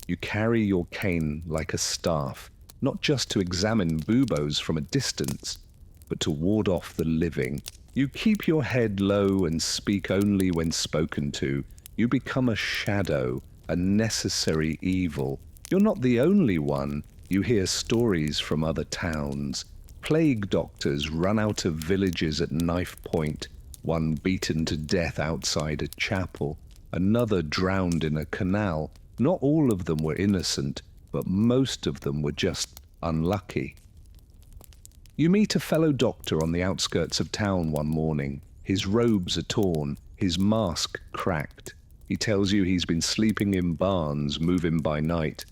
You carry your cane like a staff, not just to examine buboes from a distance, but to ward off the living. You keep your head low and speak only when spoken to. You become a shadow, a necessary evil. You're not the only one. You hear stories from other towns. Plague doctors run out of villages at knife point, one beaten to death outside a chapel, another drowned in a canal. Not all of them were innocent, but most of them were just unlucky. You meet a fellow doctor on the outskirts of town one morning. His robes are torn, his mask cracked. He tells you he's been sleeping in barns, moving by night.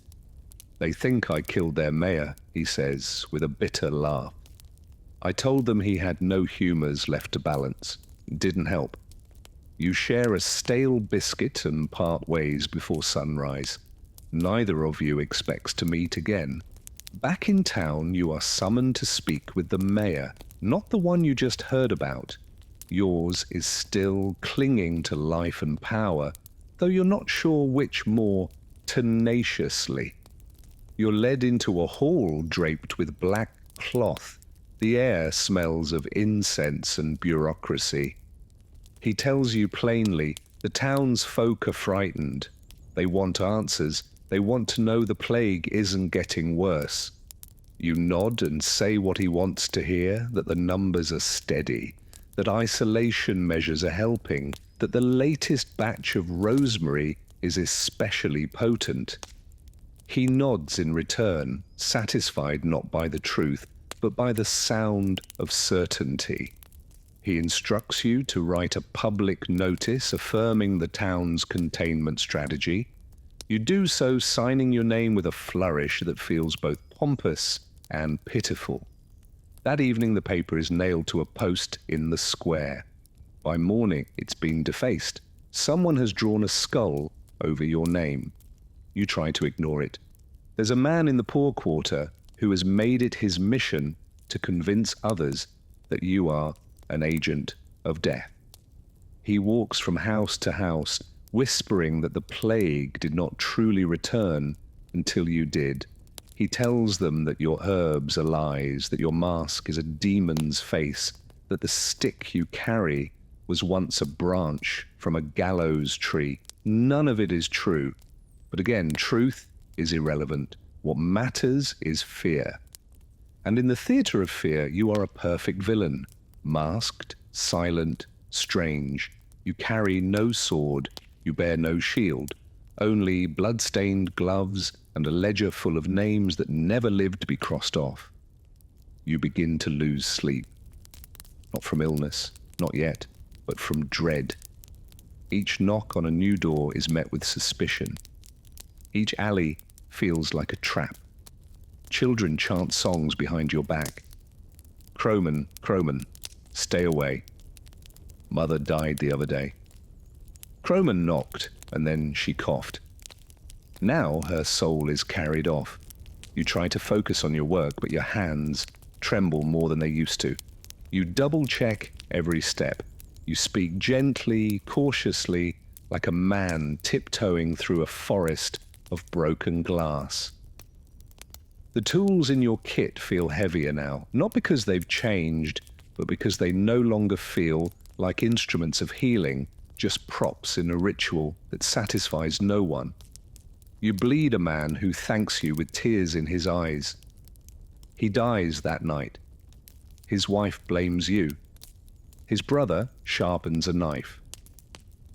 They think I killed their mayor, he says, with a bitter laugh. I told them he had no humours left to balance. It didn't help. You share a stale biscuit and part ways before sunrise. Neither of you expects to meet again. Back in town, you are summoned to speak with the mayor, not the one you just heard about. Yours is still clinging to life and power, though you're not sure which more tenaciously. You're led into a hall draped with black cloth. The air smells of incense and bureaucracy. He tells you plainly, the townsfolk are frightened. They want answers. They want to know the plague isn't getting worse. You nod and say what he wants to hear, that the numbers are steady, that isolation measures are helping, that the latest batch of rosemary is especially potent. He nods in return, satisfied not by the truth, but by the sound of certainty. He instructs you to write a public notice affirming the town's containment strategy. You do so, signing your name with a flourish that feels both pompous and pitiful. That evening the paper is nailed to a post in the square. By morning it's been defaced. Someone has drawn a skull over your name. You try to ignore it. There's a man in the poor quarter who has made it his mission to convince others that you are an agent of death. He walks from house to house, whispering that the plague did not truly return until you did. He tells them that your herbs are lies, that your mask is a demon's face, that the stick you carry was once a branch from a gallows tree. None of it is true. But again, truth is irrelevant. What matters is fear. And in the theatre of fear, you are a perfect villain. Masked, silent, strange. You carry no sword. You bear no shield. Only blood-stained gloves and a ledger full of names that never lived to be crossed off. You begin to lose sleep. Not from illness, not yet, but from dread. Each knock on a new door is met with suspicion. Each alley feels like a trap. Children chant songs behind your back. Croman, Croman, stay away. Mother died the other day. Croman knocked, and then she coughed. Now her soul is carried off. You try to focus on your work, but your hands tremble more than they used to. You double-check every step. You speak gently, cautiously, like a man tiptoeing through a forest of broken glass. The tools in your kit feel heavier now, not because they've changed, but because they no longer feel like instruments of healing, just props in a ritual that satisfies no one. You bleed a man who thanks you with tears in his eyes. He dies that night. His wife blames you. His brother sharpens a knife.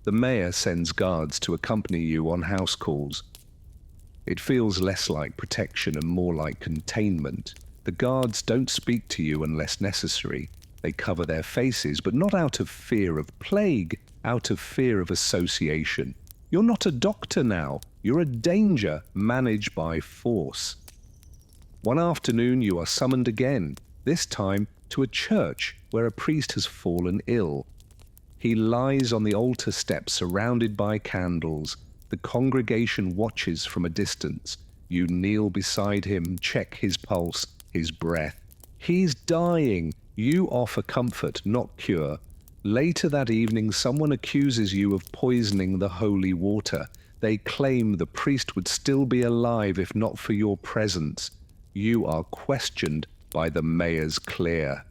The mayor sends guards to accompany you on house calls. It feels less like protection and more like containment. The guards don't speak to you unless necessary. They cover their faces, but not out of fear of plague, out of fear of association. You're not a doctor now. You're a danger managed by force. One afternoon you are summoned again, this time to a church where a priest has fallen ill. He lies on the altar steps surrounded by candles. The congregation watches from a distance. You kneel beside him, check his pulse, his breath. He's dying. You offer comfort, not cure. Later that evening, someone accuses you of poisoning the holy water. They claim the priest would still be alive if not for your presence. You are questioned by the mayor's clear.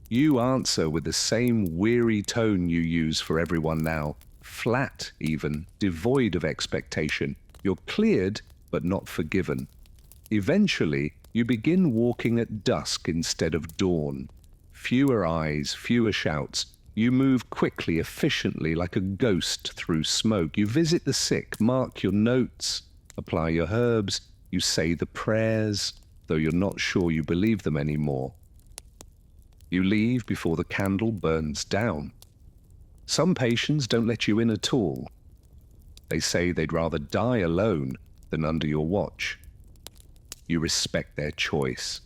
You answer with the same weary tone you use for everyone now, flat even, devoid of expectation. You're cleared, but not forgiven. Eventually, you begin walking at dusk instead of dawn. Fewer eyes, fewer shouts. You move quickly, efficiently, like a ghost through smoke. You visit the sick, mark your notes, apply your herbs. You say the prayers, though you're not sure you believe them anymore. You leave before the candle burns down. Some patients don't let you in at all. They say they'd rather die alone than under your watch. You respect their choice.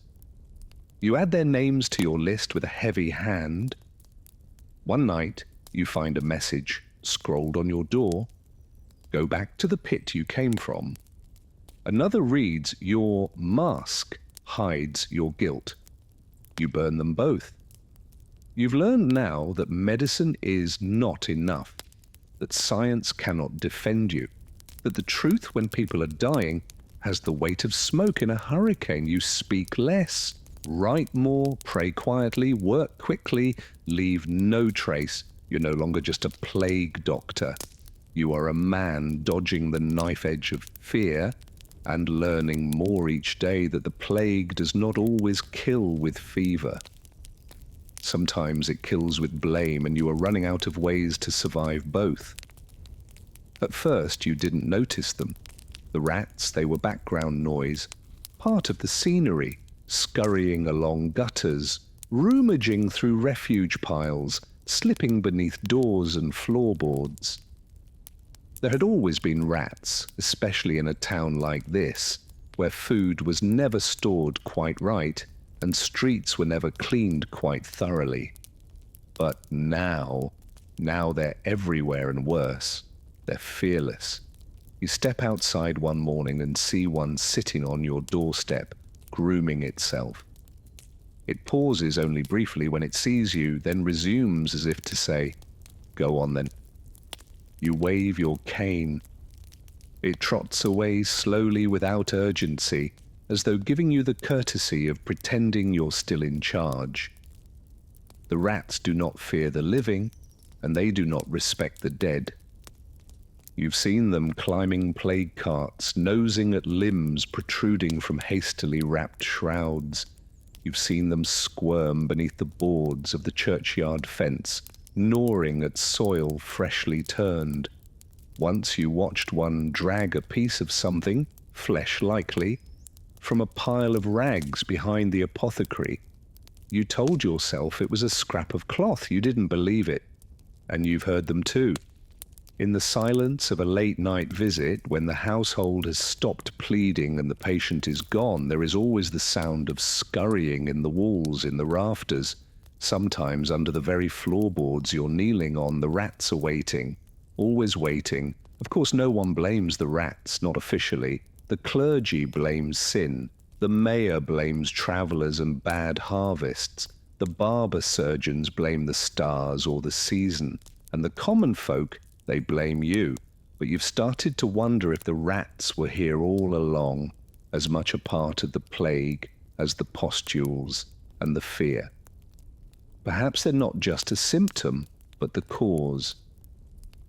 You add their names to your list with a heavy hand. One night, you find a message scrolled on your door. Go back to the pit you came from. Another reads, your mask hides your guilt. You burn them both. You've learned now that medicine is not enough, that science cannot defend you, that the truth when people are dying has the weight of smoke in a hurricane. You speak less, write more, pray quietly, work quickly, leave no trace. You're no longer just a plague doctor. You are a man dodging the knife edge of fear and learning more each day that the plague does not always kill with fever. Sometimes it kills with blame, and you are running out of ways to survive both. At first, you didn't notice them. The rats, they were background noise, part of the scenery, scurrying along gutters, rummaging through refuge piles, slipping beneath doors and floorboards. There had always been rats, especially in a town like this, where food was never stored quite right and streets were never cleaned quite thoroughly. But now they're everywhere and worse. They're fearless. You step outside one morning and see one sitting on your doorstep, grooming itself. It pauses only briefly when it sees you, then resumes as if to say, "Go on then." You wave your cane. It trots away slowly without urgency, as though giving you the courtesy of pretending you're still in charge. The rats do not fear the living, and they do not respect the dead. You've seen them climbing plague carts, nosing at limbs protruding from hastily wrapped shrouds. You've seen them squirm beneath the boards of the churchyard fence, gnawing at soil freshly turned. Once you watched one drag a piece of something, flesh likely, from a pile of rags behind the apothecary. You told yourself it was a scrap of cloth. You didn't believe it. And you've heard them too. In the silence of a late-night visit, when the household has stopped pleading and the patient is gone, there is always the sound of scurrying in the walls, in the rafters. Sometimes under the very floorboards you're kneeling on, the rats are waiting, always waiting. Of course, no one blames the rats, not officially. The clergy blames sin. The mayor blames travelers and bad harvests. The barber surgeons blame the stars or the season. And the common folk, they blame you. But you've started to wonder if the rats were here all along, as much a part of the plague as the pustules and the fear. Perhaps they're not just a symptom, but the cause.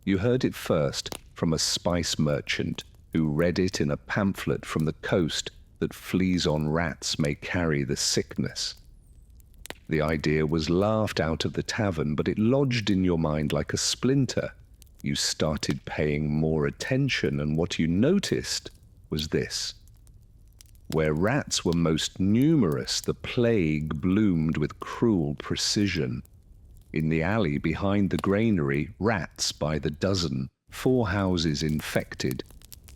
You heard it first from a spice merchant who read it in a pamphlet from the coast that fleas on rats may carry the sickness. The idea was laughed out of the tavern, but it lodged in your mind like a splinter. You started paying more attention, and what you noticed was this. Where rats were most numerous, the plague bloomed with cruel precision. In the alley behind the granary, rats by the dozen, 4 houses infected.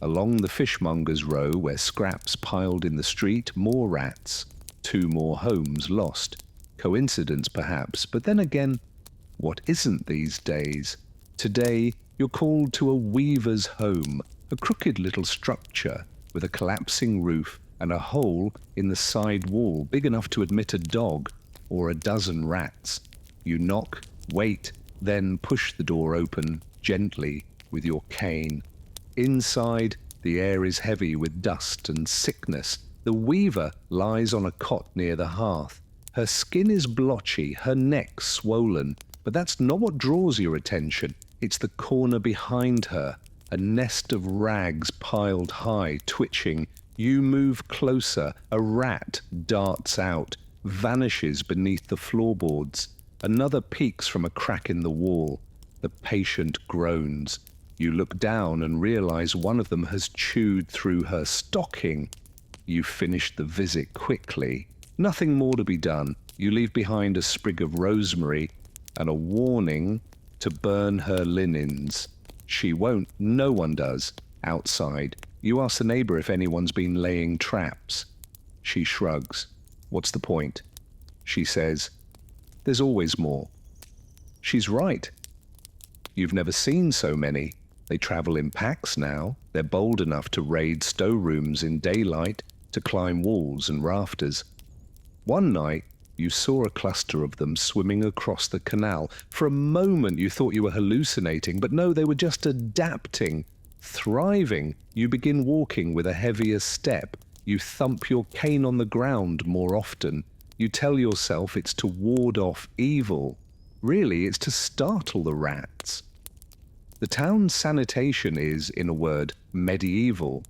Along the fishmonger's row, where scraps piled in the street, more rats, 2 more homes lost. Coincidence perhaps, but then again, what isn't these days? Today, you're called to a weaver's home, a crooked little structure with a collapsing roof and a hole in the side wall big enough to admit a dog, or a dozen rats. You knock, wait, then push the door open gently with your cane. Inside, the air is heavy with dust and sickness. The weaver lies on a cot near the hearth. Her skin is blotchy, her neck swollen, but that's not what draws your attention. It's the corner behind her, a nest of rags piled high, twitching. You move closer, a rat darts out, vanishes beneath the floorboards. Another peeks from a crack in the wall. The patient groans. You look down and realize one of them has chewed through her stocking. You finish the visit quickly. Nothing more to be done. You leave behind a sprig of rosemary and a warning to burn her linens. She won't, no one does. Outside, you ask the neighbor if anyone's been laying traps. She shrugs. What's the point? She says, there's always more. She's right. You've never seen so many. They travel in packs now. They're bold enough to raid storerooms in daylight, to climb walls and rafters. One night, you saw a cluster of them swimming across the canal. For a moment, you thought you were hallucinating, but no, they were just adapting, thriving. You begin walking with a heavier step. You thump your cane on the ground more often. You tell yourself it's to ward off evil. Really, it's to startle the rats. The town's sanitation is, in a word, medieval.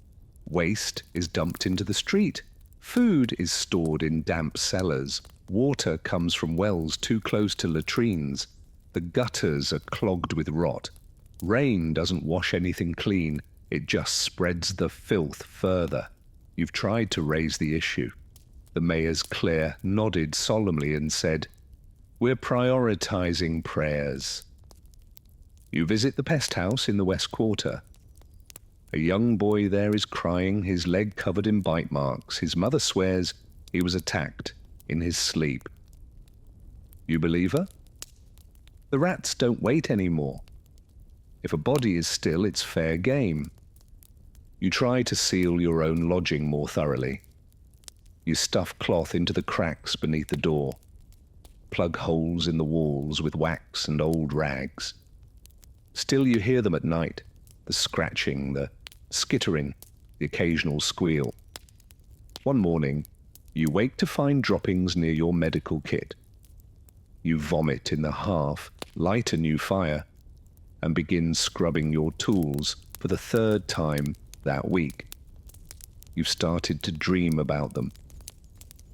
Waste is dumped into the street. Food is stored in damp cellars. Water comes from wells too close to latrines. The gutters are clogged with rot. Rain doesn't wash anything clean. It just spreads the filth further. You've tried to raise the issue. The mayor's Claire nodded solemnly and said, "We're prioritizing prayers." You visit the pest house in the West Quarter. A young boy there is crying, his leg covered in bite marks. His mother swears he was attacked in his sleep. You believe her? The rats don't wait anymore. If a body is still, it's fair game. You try to seal your own lodging more thoroughly. You stuff cloth into the cracks beneath the door, plug holes in the walls with wax and old rags. Still you hear them at night, the scratching, the skittering, the occasional squeal. One morning, you wake to find droppings near your medical kit. You vomit in the hearth, light a new fire, and begin scrubbing your tools for the third time that week. You've started to dream about them.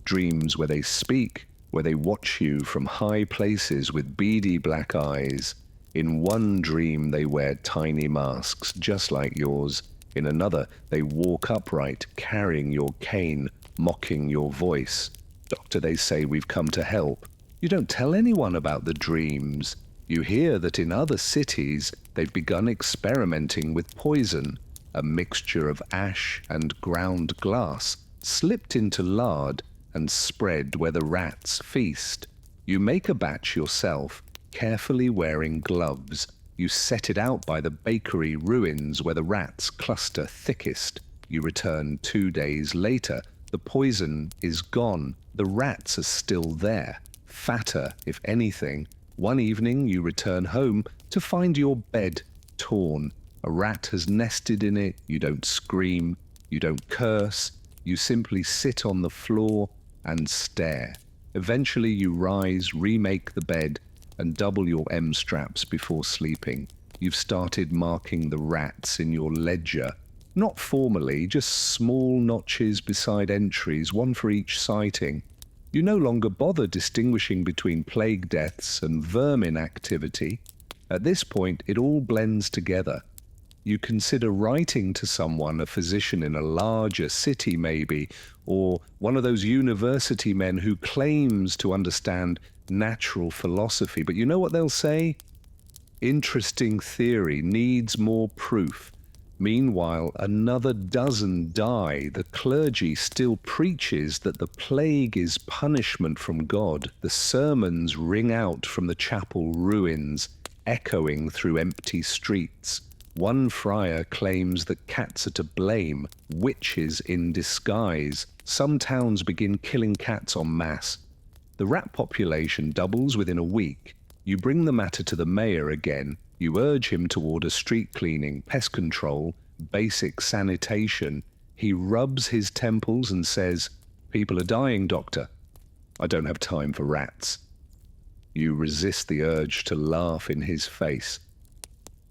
Dreams where they speak, where they watch you from high places with beady black eyes. In one dream they wear tiny masks just like yours. In another they walk upright, carrying your cane, mocking your voice. "Doctor, they say we've come to help." You don't tell anyone about the dreams. You hear that in other cities they've begun experimenting with poison, a mixture of ash and ground glass, slipped into lard and spread where the rats feast. You make a batch yourself, carefully wearing gloves. You set it out by the bakery ruins where the rats cluster thickest. You return 2 days later. The poison is gone. The rats are still there, fatter if anything. One evening you return home to find your bed torn. A rat has nested in it. You don't scream. You don't curse. You simply sit on the floor and stare. Eventually you rise, remake the bed, and double your M-straps before sleeping. You've started marking the rats in your ledger. Not formally, just small notches beside entries, one for each sighting. You no longer bother distinguishing between plague deaths and vermin activity. At this point, it all blends together. You consider writing to someone, a physician in a larger city maybe, or one of those university men who claims to understand natural philosophy. But you know what they'll say? Interesting theory, needs more proof. Meanwhile, another dozen die. The clergy still preaches that the plague is punishment from God. The sermons ring out from the chapel ruins, echoing through empty streets. One friar claims that cats are to blame, witches in disguise. Some towns begin killing cats en masse. The rat population doubles within a week. You bring the matter to the mayor again. You urge him to order street cleaning, pest control, basic sanitation. He rubs his temples and says, "People are dying, doctor. I don't have time for rats." You resist the urge to laugh in his face.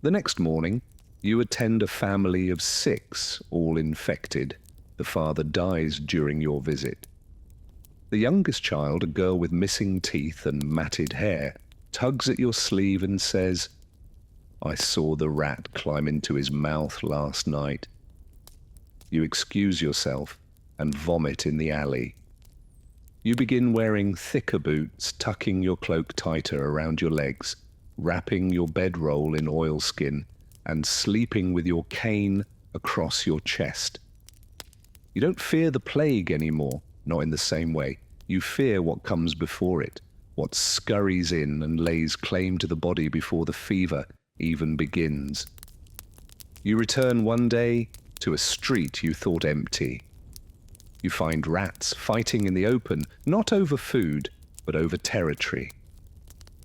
The next morning, you attend a family of 6, all infected. The father dies during your visit. The youngest child, a girl with missing teeth and matted hair, tugs at your sleeve and says, "I saw the rat climb into his mouth last night." You excuse yourself and vomit in the alley. You begin wearing thicker boots, tucking your cloak tighter around your legs, wrapping your bedroll in oilskin, and sleeping with your cane across your chest. You don't fear the plague anymore, not in the same way. You fear what comes before it, what scurries in and lays claim to the body before the fever even begins. You return one day to a street you thought empty. You find rats fighting in the open, not over food, but over territory.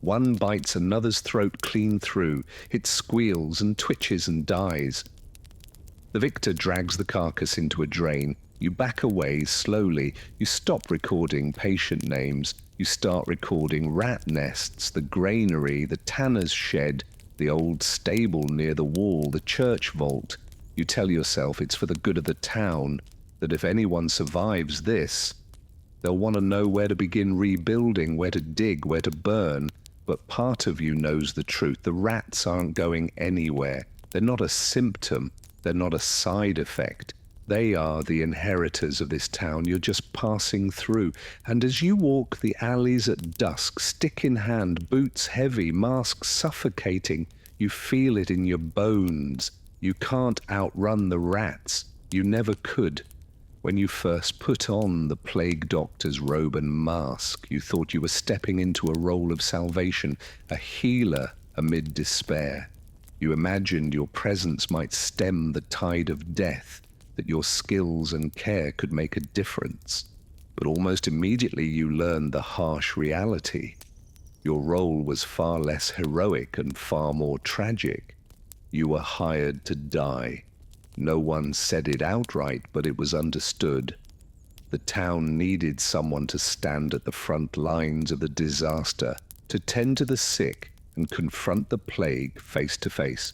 One bites another's throat clean through. It squeals and twitches and dies. The victor drags the carcass into a drain. You back away slowly. You stop recording patient names. You start recording rat nests, the granary, the tanner's shed, the old stable near the wall, the church vault. You tell yourself it's for the good of the town, that if anyone survives this, they'll want to know where to begin rebuilding, where to dig, where to burn. But part of you knows the truth. The rats aren't going anywhere. They're not a symptom. They're not a side effect. They are the inheritors of this town. You're just passing through. And as you walk the alleys at dusk, stick in hand, boots heavy, mask suffocating, you feel it in your bones. You can't outrun the rats. You never could. When you first put on the plague doctor's robe and mask, you thought you were stepping into a role of salvation, a healer amid despair. You imagined your presence might stem the tide of death, that your skills and care could make a difference. But almost immediately you learned the harsh reality. Your role was far less heroic and far more tragic. You were hired to die. No one said it outright, but it was understood. The town needed someone to stand at the front lines of the disaster, to tend to the sick and confront the plague face to face.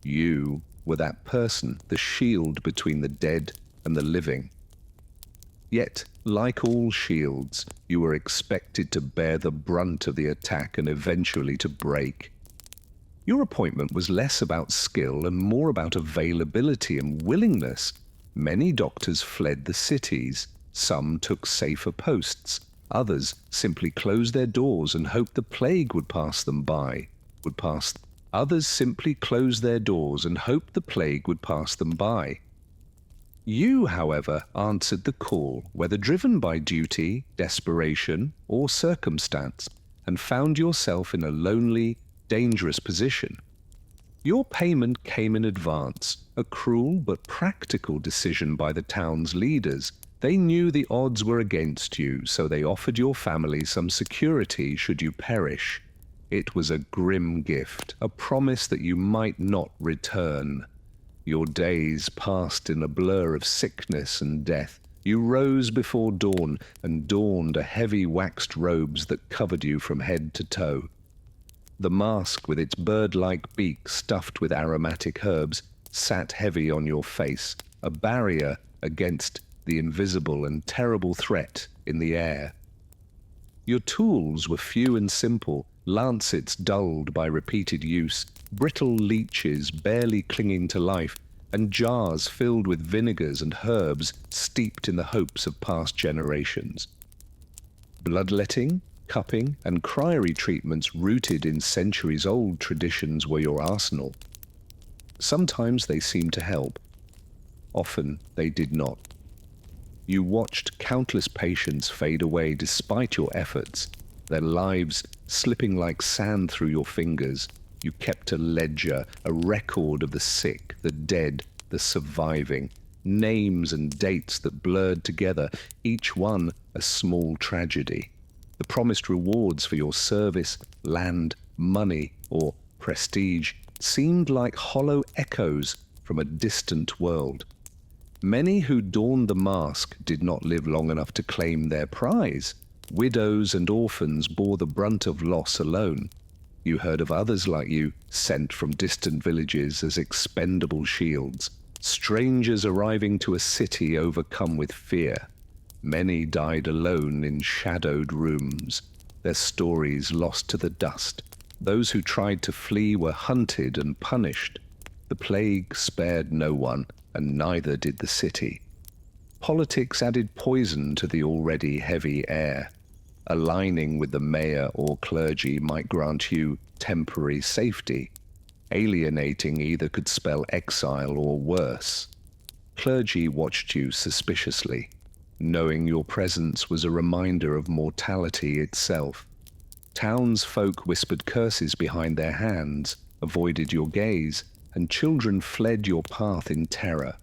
You were that person, the shield between the dead and the living. Yet, like all shields, you were expected to bear the brunt of the attack and eventually to break. Your appointment was less about skill and more about availability and willingness. Many doctors fled the cities. Some took safer posts. Others simply closed their doors and hoped the plague would pass them by. Others simply closed their doors and hoped the plague would pass them by. You, however, answered the call, whether driven by duty, desperation, or circumstance, and found yourself in a lonely, dangerous position. Your payment came in advance, a cruel but practical decision by the town's leaders. They knew the odds were against you, so they offered your family some security should you perish. It was a grim gift, a promise that you might not return. Your days passed in a blur of sickness and death. You rose before dawn and donned a heavy waxed robes that covered you from head to toe. The mask with its birdlike beak stuffed with aromatic herbs sat heavy on your face, a barrier against the invisible and terrible threat in the air. Your tools were few and simple, lancets dulled by repeated use, brittle leeches barely clinging to life, and jars filled with vinegars and herbs steeped in the hopes of past generations. Bloodletting, cupping, and criery treatments rooted in centuries-old traditions were your arsenal. Sometimes they seemed to help. Often they did not. You watched countless patients fade away despite your efforts, their lives slipping like sand through your fingers. You kept a ledger, a record of the sick, the dead, the surviving, names and dates that blurred together, each one a small tragedy. The promised rewards for your service, land, money, or prestige seemed like hollow echoes from a distant world. Many who donned the mask did not live long enough to claim their prize. Widows and orphans bore the brunt of loss alone. You heard of others like you, sent from distant villages as expendable shields, strangers arriving to a city overcome with fear. Many died alone in shadowed rooms, their stories lost to the dust. Those who tried to flee were hunted and punished. The plague spared no one, and neither did the city. Politics added poison to the already heavy air. Aligning with the mayor or clergy might grant you temporary safety. Alienating either could spell exile or worse. Clergy watched you suspiciously, knowing your presence was a reminder of mortality itself. Townsfolk whispered curses behind their hands, avoided your gaze, and children fled your path in terror.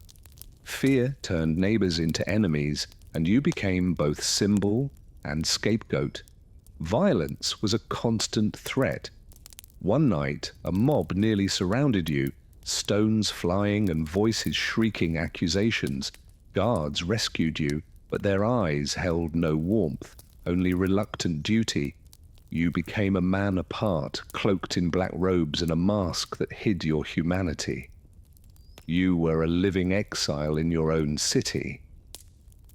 Fear turned neighbors into enemies, and you became both symbol and scapegoat. Violence was a constant threat. One night, a mob nearly surrounded you, stones flying and voices shrieking accusations. Guards rescued you, but their eyes held no warmth, only reluctant duty. You became a man apart, cloaked in black robes and a mask that hid your humanity. You were a living exile in your own city.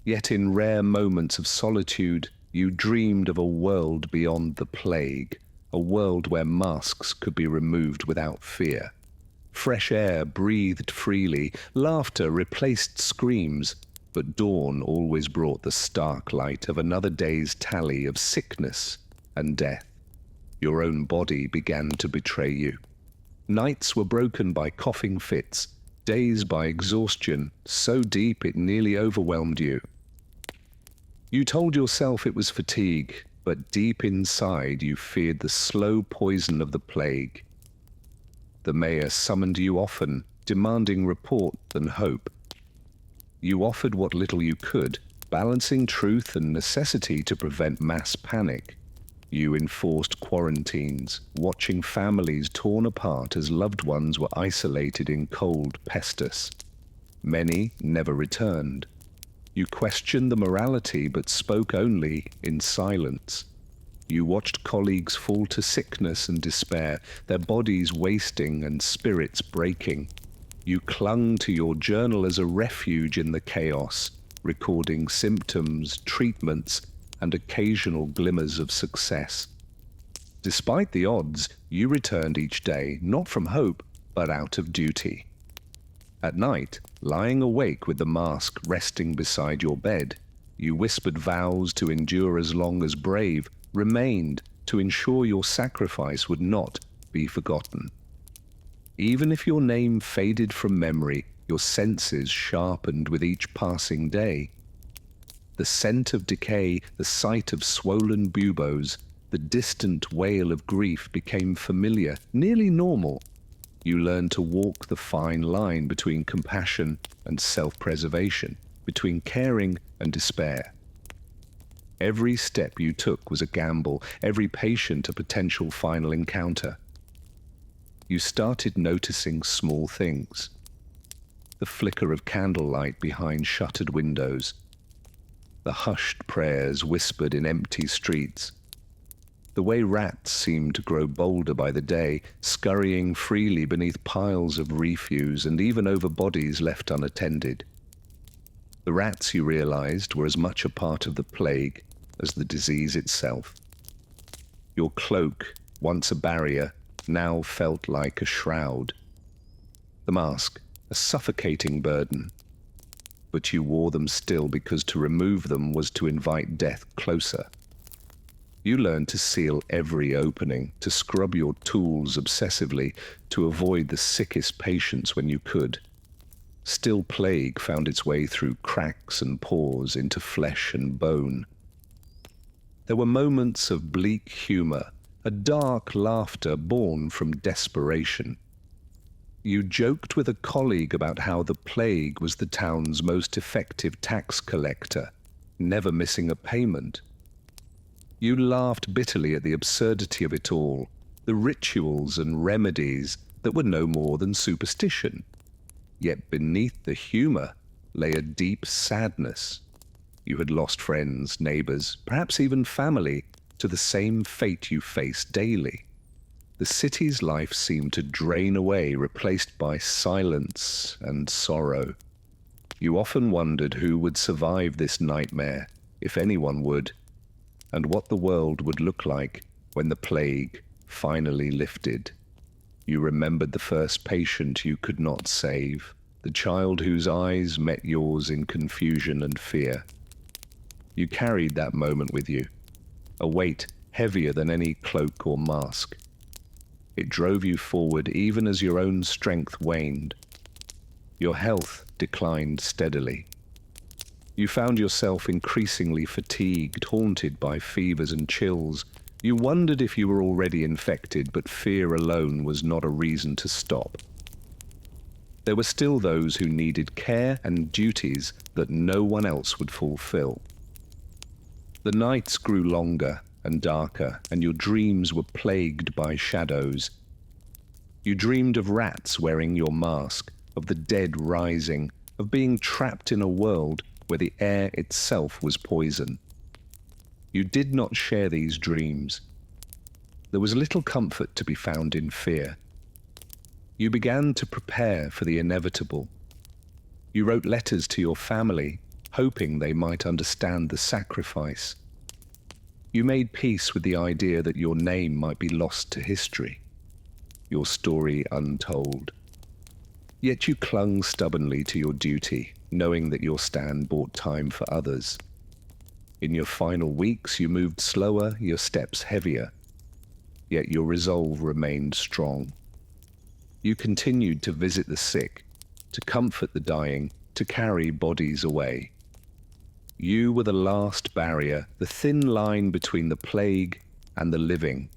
Yet in rare moments of solitude, you dreamed of a world beyond the plague, a world where masks could be removed without fear. Fresh air breathed freely, laughter replaced screams, but dawn always brought the stark light of another day's tally of sickness and death. Your own body began to betray you. Nights were broken by coughing fits, days by exhaustion so deep it nearly overwhelmed you. You told yourself it was fatigue, but deep inside you feared the slow poison of the plague. The mayor summoned you often, demanding report and hope. You offered what little you could, balancing truth and necessity to prevent mass panic. You enforced quarantines, watching families torn apart as loved ones were isolated in cold pestis. Many never returned. You questioned the morality but spoke only in silence. You watched colleagues fall to sickness and despair, their bodies wasting and spirits breaking. You clung to your journal as a refuge in the chaos, recording symptoms, treatments, and occasional glimmers of success. Despite the odds, you returned each day, not from hope, but out of duty. At night, lying awake with the mask resting beside your bed, you whispered vows to endure as long as brave remained to ensure your sacrifice would not be forgotten. Even if your name faded from memory, your senses sharpened with each passing day. The scent of decay, the sight of swollen buboes, the distant wail of grief became familiar, nearly normal. You learned to walk the fine line between compassion and self-preservation, between caring and despair. Every step you took was a gamble, every patient a potential final encounter. You started noticing small things. The flicker of candlelight behind shuttered windows, the hushed prayers whispered in empty streets, the way rats seemed to grow bolder by the day, scurrying freely beneath piles of refuse and even over bodies left unattended. The rats, you realized, were as much a part of the plague as the disease itself. Your cloak, once a barrier, now felt like a shroud. The mask, a suffocating burden. But you wore them still because to remove them was to invite death closer. You learned to seal every opening, to scrub your tools obsessively, to avoid the sickest patients when you could. Still plague found its way through cracks and pores into flesh and bone. There were moments of bleak humor, a dark laughter born from desperation. You joked with a colleague about how the plague was the town's most effective tax collector, never missing a payment. You laughed bitterly at the absurdity of it all, the rituals and remedies that were no more than superstition. Yet beneath the humour lay a deep sadness. You had lost friends, neighbours, perhaps even family, to the same fate you face daily. The city's life seemed to drain away, replaced by silence and sorrow. You often wondered who would survive this nightmare, if anyone would, and what the world would look like when the plague finally lifted. You remembered the first patient you could not save, the child whose eyes met yours in confusion and fear. You carried that moment with you, a weight heavier than any cloak or mask. It drove you forward even as your own strength waned. Your health declined steadily. You found yourself increasingly fatigued, haunted by fevers and chills. You wondered if you were already infected, but fear alone was not a reason to stop. There were still those who needed care and duties that no one else would fulfill. The nights grew longer and darker, and your dreams were plagued by shadows. You dreamed of rats wearing your mask, of the dead rising, of being trapped in a world where the air itself was poison. You did not share these dreams. There was little comfort to be found in fear. You began to prepare for the inevitable. You wrote letters to your family, hoping they might understand the sacrifice. You made peace with the idea that your name might be lost to history, your story untold. Yet you clung stubbornly to your duty, knowing that your stand bought time for others. In your final weeks, you moved slower, your steps heavier, yet your resolve remained strong. You continued to visit the sick, to comfort the dying, to carry bodies away. You were the last barrier, the thin line between the plague and the living.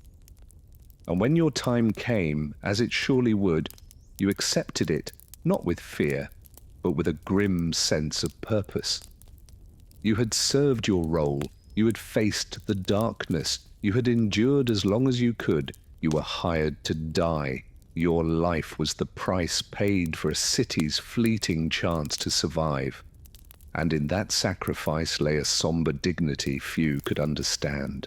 And when your time came, as it surely would, you accepted it, not with fear, but with a grim sense of purpose. You had served your role, you had faced the darkness, you had endured as long as you could, you were hired to die. Your life was the price paid for a city's fleeting chance to survive. And in that sacrifice lay a somber dignity few could understand.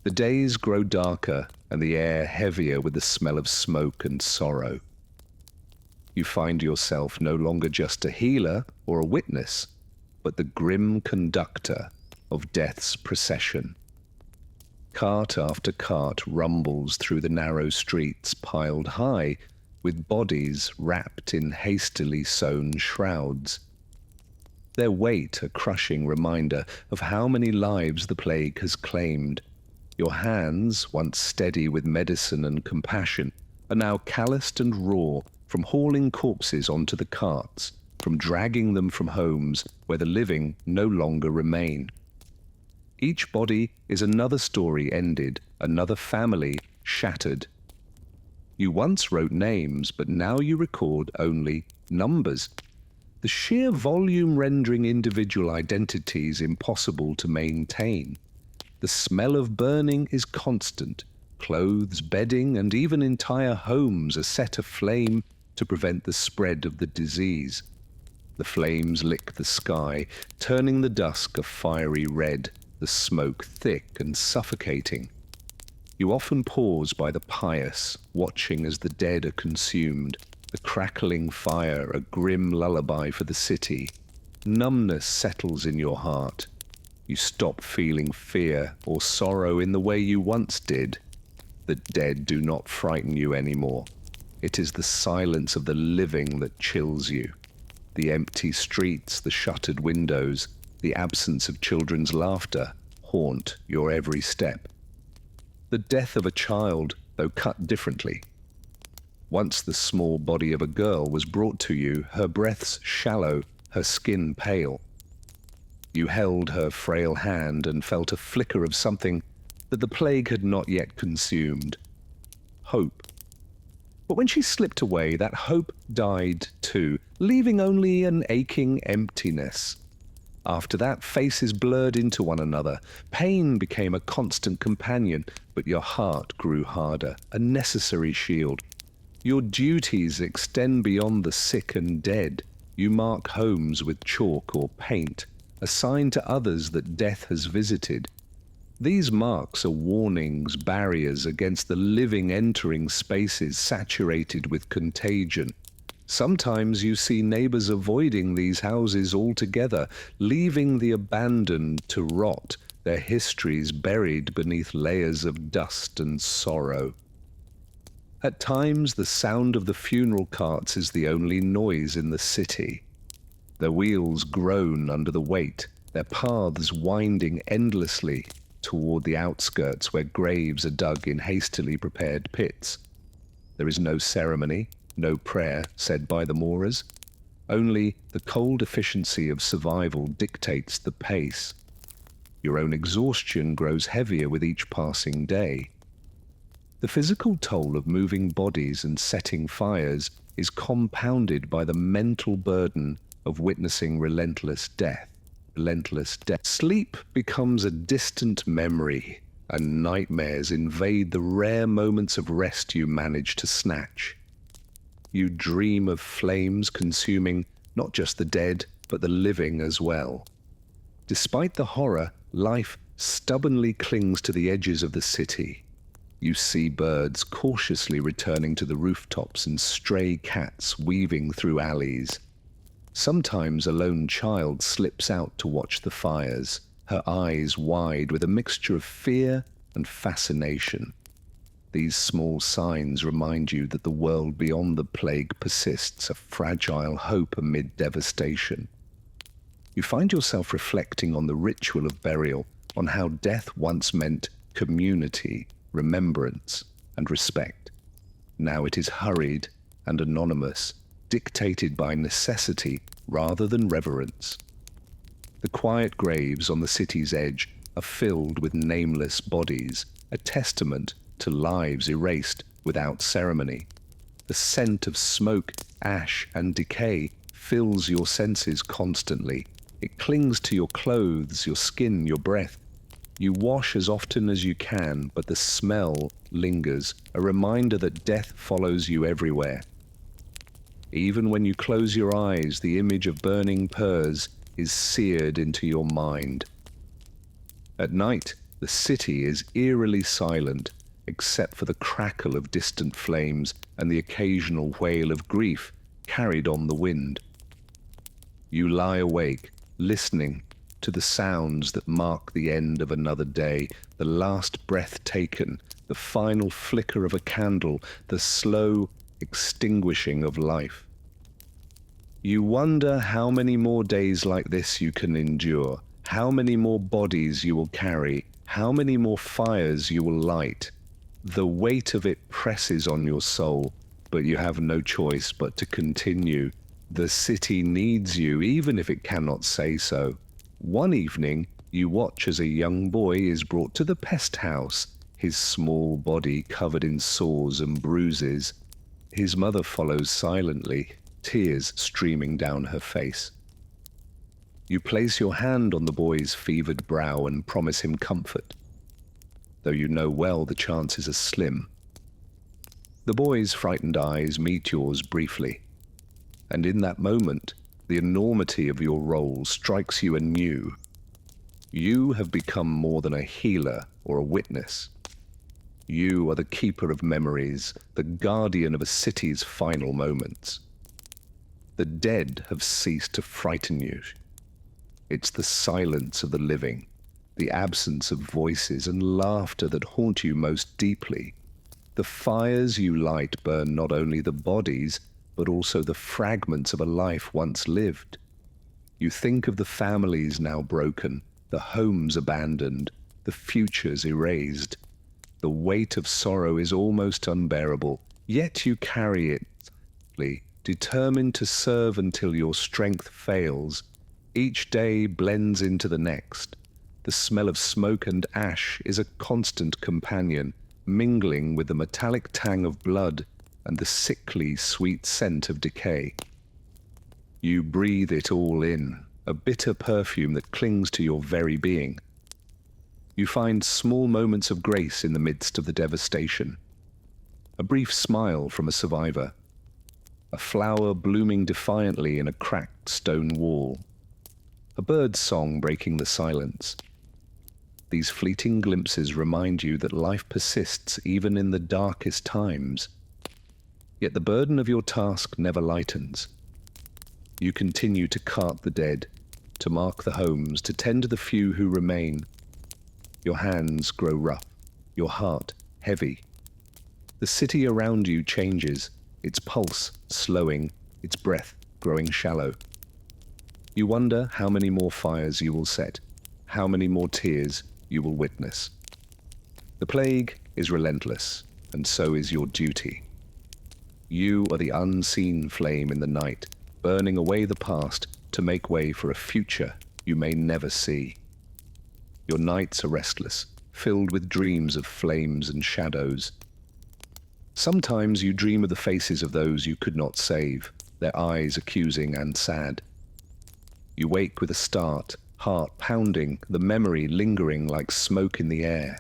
The days grow darker and the air heavier with the smell of smoke and sorrow. You find yourself no longer just a healer or a witness, but the grim conductor of death's procession. Cart after cart rumbles through the narrow streets piled high, with bodies wrapped in hastily sewn shrouds. Their weight a crushing reminder of how many lives the plague has claimed. Your hands, once steady with medicine and compassion, are now calloused and raw from hauling corpses onto the carts, from dragging them from homes where the living no longer remain. Each body is another story ended, another family shattered. You once wrote names, but now you record only numbers. The sheer volume rendering individual identities impossible to maintain. The smell of burning is constant. Clothes, bedding, and even entire homes are set aflame to prevent the spread of the disease. The flames lick the sky, turning the dusk a fiery red, the smoke thick and suffocating. You often pause by the pious, watching as the dead are consumed, the crackling fire a grim lullaby for the city. Numbness settles in your heart. You stop feeling fear or sorrow in the way you once did. The dead do not frighten you anymore. It is the silence of the living that chills you. The empty streets, the shuttered windows, the absence of children's laughter haunt your every step. The death of a child, though cut differently. Once the small body of a girl was brought to you, her breaths shallow, her skin pale. You held her frail hand and felt a flicker of something that the plague had not yet consumed. Hope. But when she slipped away, that hope died too, leaving only an aching emptiness. After that, faces blurred into one another. Pain became a constant companion, but your heart grew harder, a necessary shield. Your duties extend beyond the sick and dead. You mark homes with chalk or paint, a sign to others that death has visited. These marks are warnings, barriers against the living entering spaces saturated with contagion. Sometimes you see neighbors avoiding these houses altogether, leaving the abandoned to rot, their histories buried beneath layers of dust and sorrow. At times, the sound of the funeral carts is the only noise in the city. Their wheels groan under the weight, their paths winding endlessly toward the outskirts where graves are dug in hastily prepared pits. There is no ceremony, no prayer said by the mourners. Only the cold efficiency of survival dictates the pace. Your own exhaustion grows heavier with each passing day. The physical toll of moving bodies and setting fires is compounded by the mental burden of witnessing relentless death. Sleep becomes a distant memory, and nightmares invade the rare moments of rest you manage to snatch. You dream of flames consuming not just the dead, but the living as well. Despite the horror, life stubbornly clings to the edges of the city. You see birds cautiously returning to the rooftops and stray cats weaving through alleys. Sometimes a lone child slips out to watch the fires, her eyes wide with a mixture of fear and fascination. These small signs remind you that the world beyond the plague persists, a fragile hope amid devastation. You find yourself reflecting on the ritual of burial, on how death once meant community, remembrance, and respect. Now it is hurried and anonymous, dictated by necessity rather than reverence. The quiet graves on the city's edge are filled with nameless bodies, a testament to lives erased without ceremony. The scent of smoke, ash, and decay fills your senses constantly. It clings to your clothes, your skin, your breath. You wash as often as you can, but the smell lingers, a reminder that death follows you everywhere. Even when you close your eyes, the image of burning purrs is seared into your mind. At night, the city is eerily silent, except for the crackle of distant flames and the occasional wail of grief carried on the wind. You lie awake, listening to the sounds that mark the end of another day, the last breath taken, the final flicker of a candle, the slow extinguishing of life. You wonder how many more days like this you can endure, how many more bodies you will carry, how many more fires you will light. The weight of it presses on your soul, but you have no choice but to continue. The city needs you, even if it cannot say so. One evening, you watch as a young boy is brought to the pest house, his small body covered in sores and bruises. His mother follows silently, tears streaming down her face. You place your hand on the boy's fevered brow and promise him comfort, though you know well the chances are slim. The boy's frightened eyes meet yours briefly, and in that moment, the enormity of your role strikes you anew. You have become more than a healer or a witness. You are the keeper of memories, the guardian of a city's final moments. The dead have ceased to frighten you. It's the silence of the living, the absence of voices and laughter that haunt you most deeply. The fires you light burn not only the bodies, but also the fragments of a life once lived. You think of the families now broken, the homes abandoned, the futures erased. The weight of sorrow is almost unbearable, yet you carry it, determined to serve until your strength fails. Each day blends into the next. The smell of smoke and ash is a constant companion, mingling with the metallic tang of blood and the sickly, sweet scent of decay. You breathe it all in, a bitter perfume that clings to your very being. You find small moments of grace in the midst of the devastation. A brief smile from a survivor. A flower blooming defiantly in a cracked stone wall. A bird's song breaking the silence. These fleeting glimpses remind you that life persists even in the darkest times. Yet the burden of your task never lightens. You continue to cart the dead, to mark the homes, to tend to the few who remain. Your hands grow rough, your heart heavy. The city around you changes, its pulse slowing, its breath growing shallow. You wonder how many more fires you will set, how many more tears you will witness. The plague is relentless, and so is your duty. You are the unseen flame in the night, burning away the past to make way for a future you may never see. Your nights are restless, filled with dreams of flames and shadows. Sometimes you dream of the faces of those you could not save, their eyes accusing and sad. You wake with a start, heart pounding, the memory lingering like smoke in the air.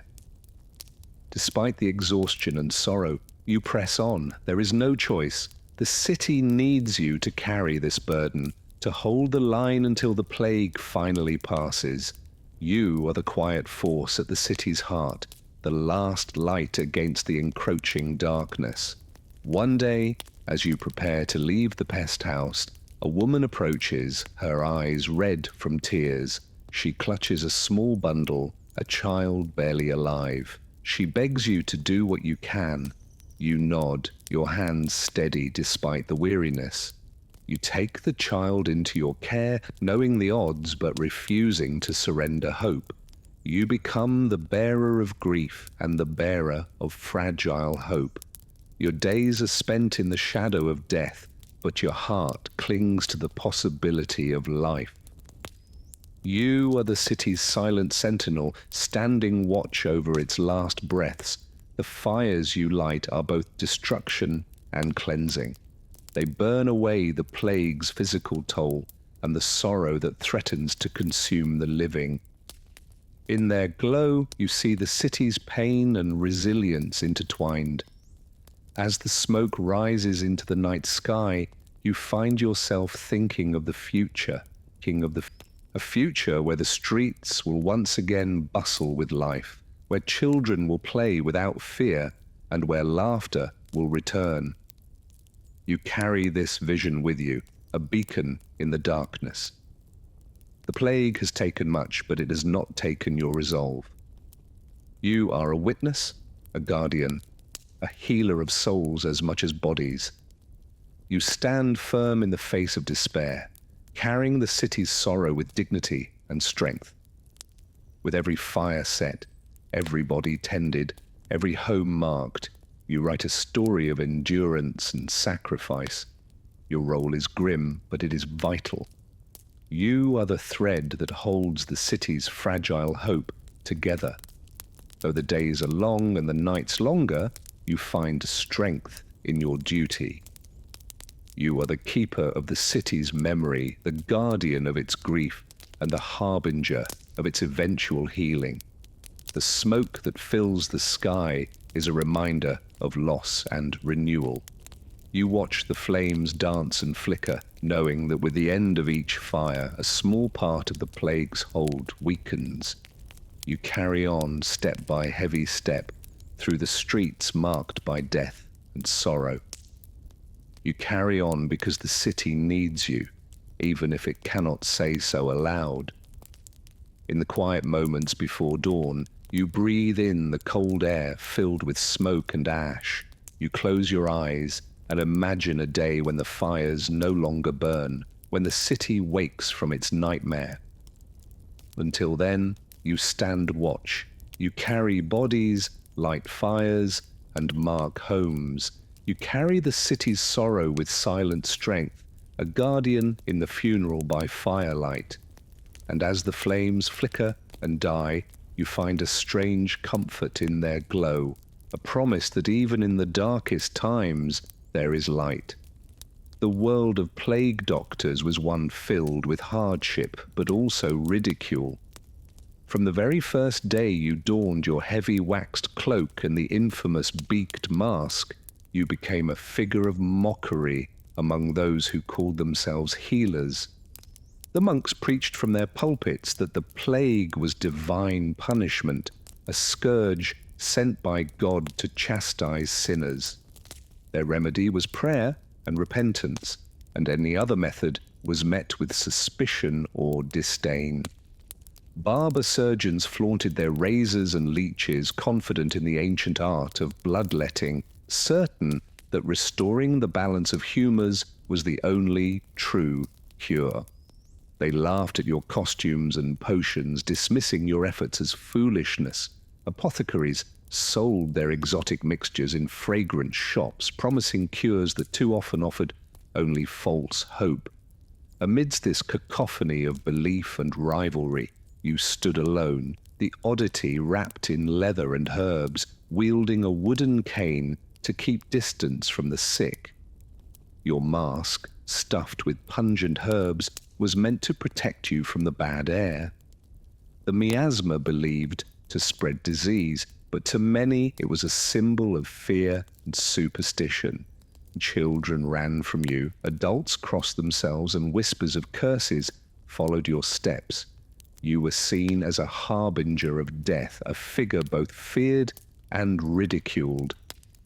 Despite the exhaustion and sorrow, you press on. There is no choice. The city needs you to carry this burden, to hold the line until the plague finally passes. You are the quiet force at the city's heart, the last light against the encroaching darkness. One day, as you prepare to leave the pest house, a woman approaches, her eyes red from tears. She clutches a small bundle, a child barely alive. She begs you to do what you can. You nod, your hands steady despite the weariness. You take the child into your care, knowing the odds but refusing to surrender hope. You become the bearer of grief and the bearer of fragile hope. Your days are spent in the shadow of death, but your heart clings to the possibility of life. You are the city's silent sentinel, standing watch over its last breaths. The fires you light are both destruction and cleansing. They burn away the plague's physical toll and the sorrow that threatens to consume the living. In their glow, you see the city's pain and resilience intertwined. As the smoke rises into the night sky, you find yourself thinking of the future, a future where the streets will once again bustle with life, where children will play without fear, and where laughter will return. You carry this vision with you, a beacon in the darkness. The plague has taken much, but it has not taken your resolve. You are a witness, a guardian, a healer of souls as much as bodies. You stand firm in the face of despair, carrying the city's sorrow with dignity and strength. With every fire set, every body tended, every home marked, you write a story of endurance and sacrifice. Your role is grim, but it is vital. You are the thread that holds the city's fragile hope together. Though the days are long and the nights longer, you find strength in your duty. You are the keeper of the city's memory, the guardian of its grief, and the harbinger of its eventual healing. The smoke that fills the sky is a reminder of loss and renewal. You watch the flames dance and flicker, knowing that with the end of each fire, a small part of the plague's hold weakens. You carry on step by heavy step through the streets marked by death and sorrow. You carry on because the city needs you, even if it cannot say so aloud. In the quiet moments before dawn, you breathe in the cold air filled with smoke and ash. You close your eyes and imagine a day when the fires no longer burn, when the city wakes from its nightmare. Until then, you stand watch. You carry bodies, light fires, and mark homes. You carry the city's sorrow with silent strength, a guardian in the funeral by firelight. And as the flames flicker and die, you find a strange comfort in their glow, a promise that even in the darkest times there is light. The world of plague doctors was one filled with hardship, but also ridicule. From the very first day you donned your heavy waxed cloak and the infamous beaked mask, you became a figure of mockery among those who called themselves healers. The monks preached from their pulpits that the plague was divine punishment, a scourge sent by God to chastise sinners. Their remedy was prayer and repentance, and any other method was met with suspicion or disdain. Barber surgeons flaunted their razors and leeches, confident in the ancient art of bloodletting, certain that restoring the balance of humours was the only true cure. They laughed at your costumes and potions, dismissing your efforts as foolishness. Apothecaries sold their exotic mixtures in fragrant shops, promising cures that too often offered only false hope. Amidst this cacophony of belief and rivalry, you stood alone, the oddity wrapped in leather and herbs, wielding a wooden cane to keep distance from the sick. Your mask, stuffed with pungent herbs, was meant to protect you from the bad air. The miasma believed to spread disease, but to many it was a symbol of fear and superstition. Children ran from you, adults crossed themselves, and whispers of curses followed your steps. You were seen as a harbinger of death, a figure both feared and ridiculed.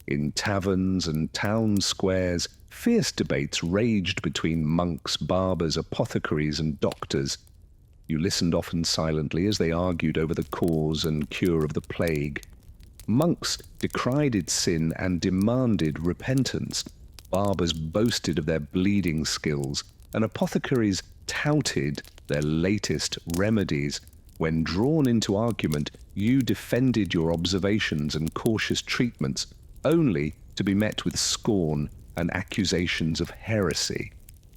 In taverns and town squares, fierce debates raged between monks, barbers, apothecaries, and doctors. You listened often silently as they argued over the cause and cure of the plague. Monks decried its sin and demanded repentance. Barbers boasted of their bleeding skills, and apothecaries touted their latest remedies. When drawn into argument, you defended your observations and cautious treatments, only to be met with scorn and accusations of heresy.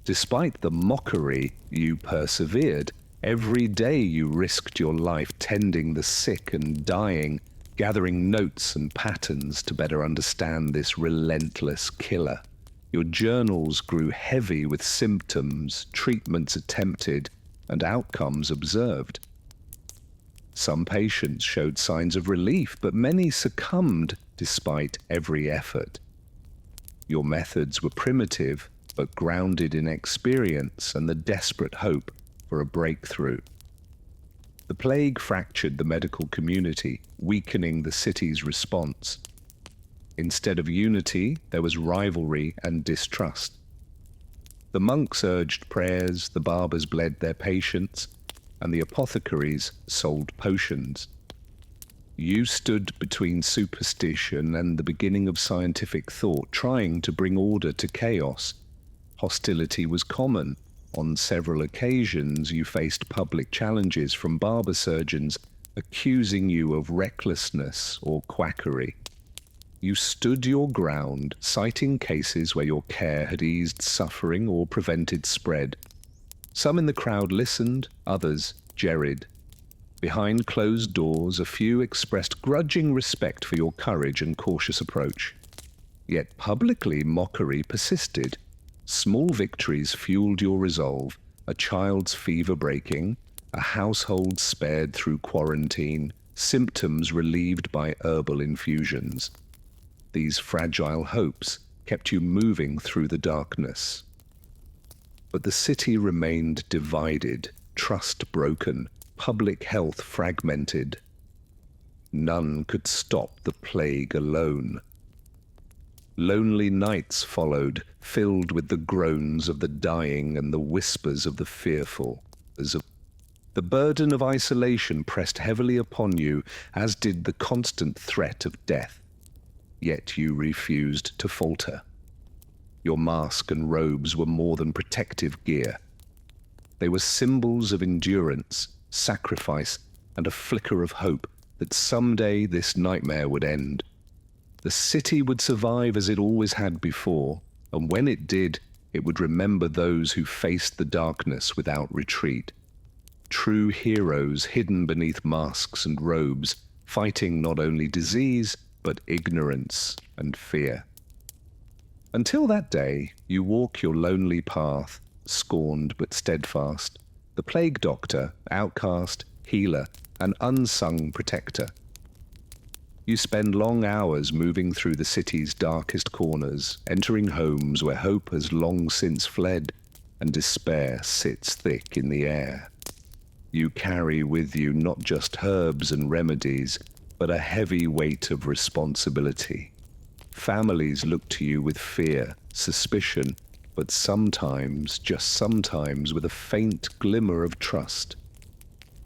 Despite the mockery, you persevered. Every day you risked your life tending the sick and dying, gathering notes and patterns to better understand this relentless killer. Your journals grew heavy with symptoms, treatments attempted, and outcomes observed. Some patients showed signs of relief, but many succumbed despite every effort. Your methods were primitive, but grounded in experience and the desperate hope for a breakthrough. The plague fractured the medical community, weakening the city's response. Instead of unity, there was rivalry and distrust. The monks urged prayers, the barbers bled their patients, and the apothecaries sold potions. You stood between superstition and the beginning of scientific thought, trying to bring order to chaos. Hostility was common. On several occasions, you faced public challenges from barber surgeons accusing you of recklessness or quackery. You stood your ground, citing cases where your care had eased suffering or prevented spread. Some in the crowd listened, others jerried. Behind closed doors, a few expressed grudging respect for your courage and cautious approach. Yet publicly, mockery persisted. Small victories fueled your resolve, a child's fever breaking, a household spared through quarantine, symptoms relieved by herbal infusions. These fragile hopes kept you moving through the darkness. But the city remained divided, trust broken, public health fragmented. None could stop the plague alone. Lonely nights followed, filled with the groans of the dying and the whispers of the fearful. The burden of isolation pressed heavily upon you, as did the constant threat of death. Yet you refused to falter. Your mask and robes were more than protective gear. They were symbols of endurance, sacrifice, and a flicker of hope that someday this nightmare would end. The city would survive as it always had before, and when it did, it would remember those who faced the darkness without retreat. True heroes hidden beneath masks and robes, fighting not only disease, but ignorance and fear. Until that day, you walk your lonely path, scorned but steadfast, the plague doctor, outcast, healer, and unsung protector. You spend long hours moving through the city's darkest corners, entering homes where hope has long since fled and despair sits thick in the air. You carry with you not just herbs and remedies, but a heavy weight of responsibility. Families look to you with fear, suspicion, but sometimes, just sometimes, with a faint glimmer of trust.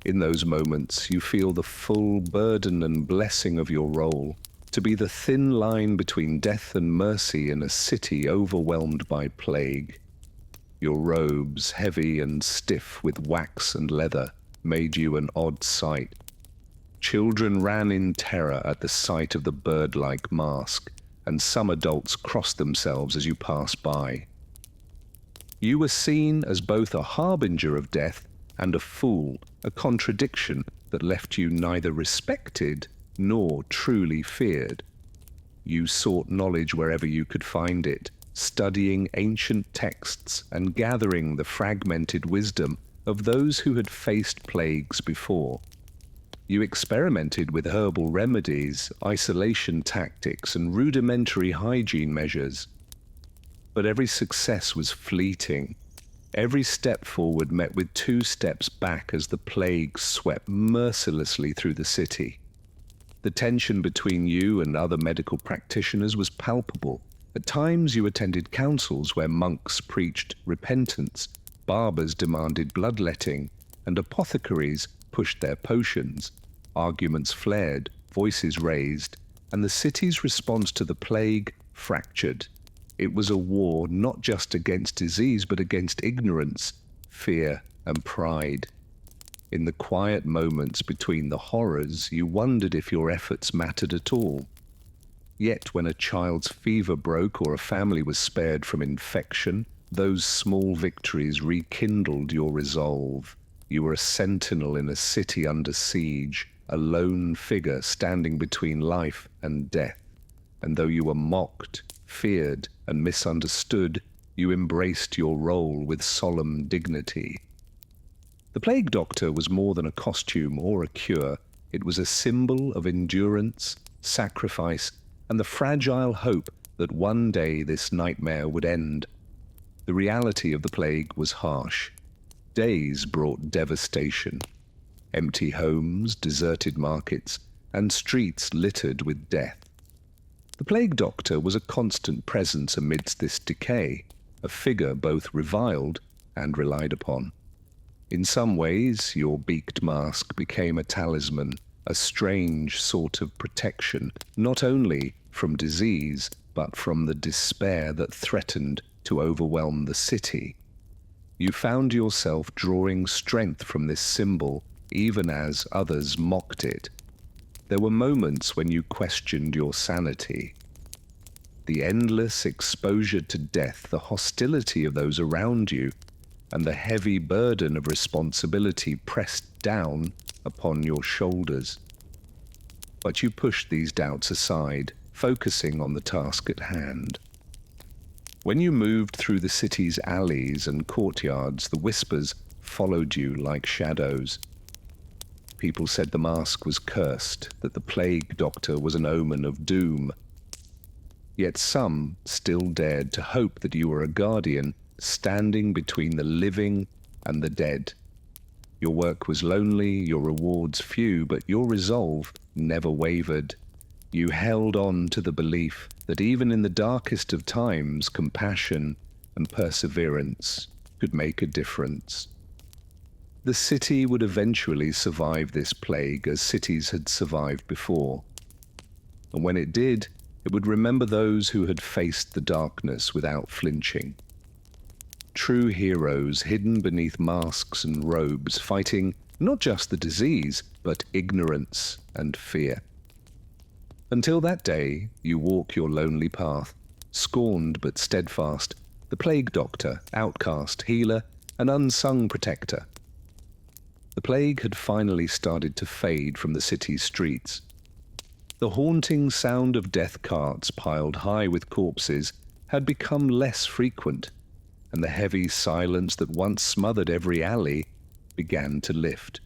In those moments, you feel the full burden and blessing of your role, to be the thin line between death and mercy in a city overwhelmed by plague. Your robes, heavy and stiff with wax and leather, made you an odd sight. Children ran in terror at the sight of the birdlike mask, and some adults crossed themselves as you passed by. You were seen as both a harbinger of death and a fool, a contradiction that left you neither respected nor truly feared. You sought knowledge wherever you could find it, studying ancient texts and gathering the fragmented wisdom of those who had faced plagues before. You experimented with herbal remedies, isolation tactics, and rudimentary hygiene measures. But every success was fleeting. Every step forward met with 2 steps back as the plague swept mercilessly through the city. The tension between you and other medical practitioners was palpable. At times you attended councils where monks preached repentance, barbers demanded bloodletting, and apothecaries pushed their potions. Arguments flared, voices raised, and the city's response to the plague fractured. It was a war not just against disease, but against ignorance, fear, and pride. In the quiet moments between the horrors, you wondered if your efforts mattered at all. Yet when a child's fever broke or a family was spared from infection, those small victories rekindled your resolve. You were a sentinel in a city under siege, a lone figure standing between life and death. And though you were mocked, feared, and misunderstood, you embraced your role with solemn dignity. The plague doctor was more than a costume or a cure. It was a symbol of endurance, sacrifice, and the fragile hope that one day this nightmare would end. The reality of the plague was harsh. Days brought devastation. Empty homes, deserted markets, and streets littered with death. The plague doctor was a constant presence amidst this decay, a figure both reviled and relied upon. In some ways, your beaked mask became a talisman, a strange sort of protection, not only from disease, but from the despair that threatened to overwhelm the city. You found yourself drawing strength from this symbol, even as others mocked it. There were moments when you questioned your sanity. The endless exposure to death, the hostility of those around you, and the heavy burden of responsibility pressed down upon your shoulders. But you pushed these doubts aside, focusing on the task at hand. When you moved through the city's alleys and courtyards, the whispers followed you like shadows. People said the mask was cursed, that the plague doctor was an omen of doom. Yet some still dared to hope that you were a guardian, standing between the living and the dead. Your work was lonely, your rewards few, but your resolve never wavered. You held on to the belief that even in the darkest of times, compassion and perseverance could make a difference. The city would eventually survive this plague as cities had survived before. And when it did, it would remember those who had faced the darkness without flinching. True heroes hidden beneath masks and robes, fighting not just the disease, but ignorance and fear. Until that day, you walk your lonely path, scorned but steadfast, the plague doctor, outcast, healer, and unsung protector. The plague had finally started to fade from the city's streets. The haunting sound of death carts piled high with corpses had become less frequent, and the heavy silence that once smothered every alley began to lift.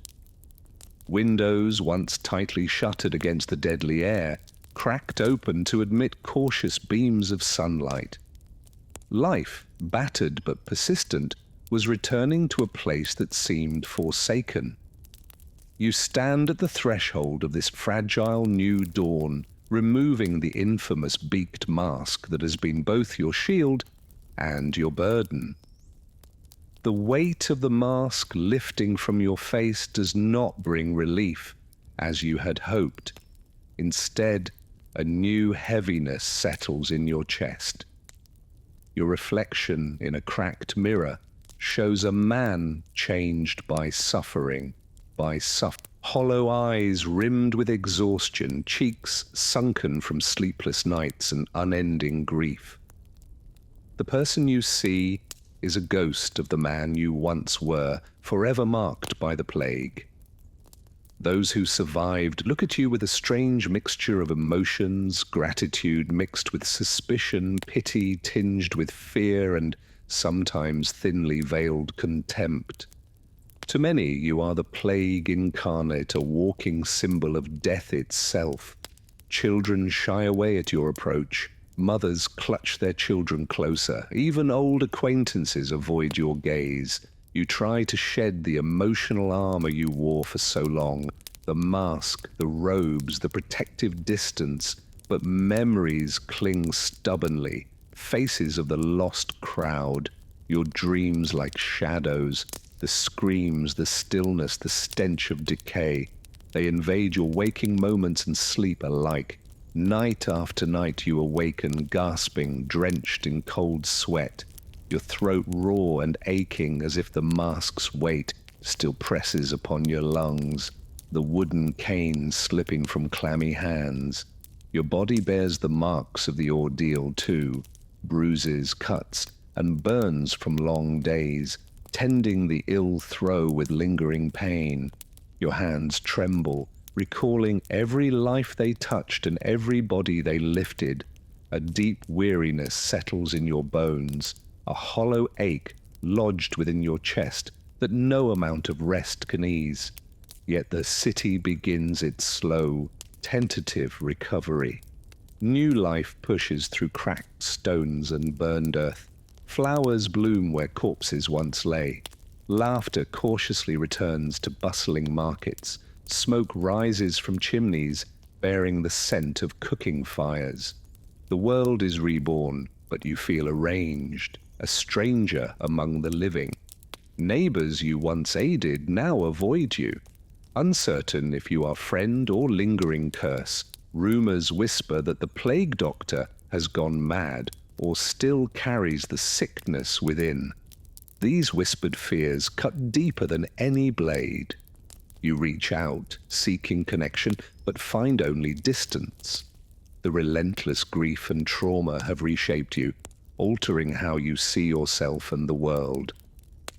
Windows, once tightly shuttered against the deadly air, cracked open to admit cautious beams of sunlight. Life, battered but persistent, was returning to a place that seemed forsaken. You stand at the threshold of this fragile new dawn, removing the infamous beaked mask that has been both your shield and your burden. The weight of the mask lifting from your face does not bring relief, as you had hoped. Instead, a new heaviness settles in your chest. Your reflection in a cracked mirror shows a man changed by suffering, hollow eyes rimmed with exhaustion, cheeks sunken from sleepless nights and unending grief. The person you see is a ghost of the man you once were, forever marked by the plague. Those who survived look at you with a strange mixture of emotions, gratitude mixed with suspicion, pity tinged with fear, and sometimes thinly veiled contempt. To many, you are the plague incarnate, a walking symbol of death itself. Children shy away at your approach. Mothers clutch their children closer. Even old acquaintances avoid your gaze. You try to shed the emotional armor you wore for so long, the mask, the robes, the protective distance, but memories cling stubbornly, faces of the lost crowd, your dreams like shadows, the screams, the stillness, the stench of decay. They invade your waking moments and sleep alike. Night after night you awaken, gasping, drenched in cold sweat, your throat raw and aching as if the mask's weight still presses upon your lungs, the wooden cane slipping from clammy hands. Your body bears the marks of the ordeal too, bruises, cuts, and burns from long days, tending the ill throw with lingering pain. Your hands tremble, recalling every life they touched and every body they lifted. A deep weariness settles in your bones, a hollow ache lodged within your chest that no amount of rest can ease. Yet the city begins its slow, tentative recovery. New life pushes through cracked stones and burned earth. Flowers bloom where corpses once lay. Laughter cautiously returns to bustling markets. Smoke rises from chimneys, bearing the scent of cooking fires. The world is reborn, but you feel arranged, a stranger among the living. Neighbors you once aided now avoid you. Uncertain if you are friend or lingering curse, rumors whisper that the plague doctor has gone mad or still carries the sickness within. These whispered fears cut deeper than any blade. You reach out, seeking connection, but find only distance. The relentless grief and trauma have reshaped you, altering how you see yourself and the world.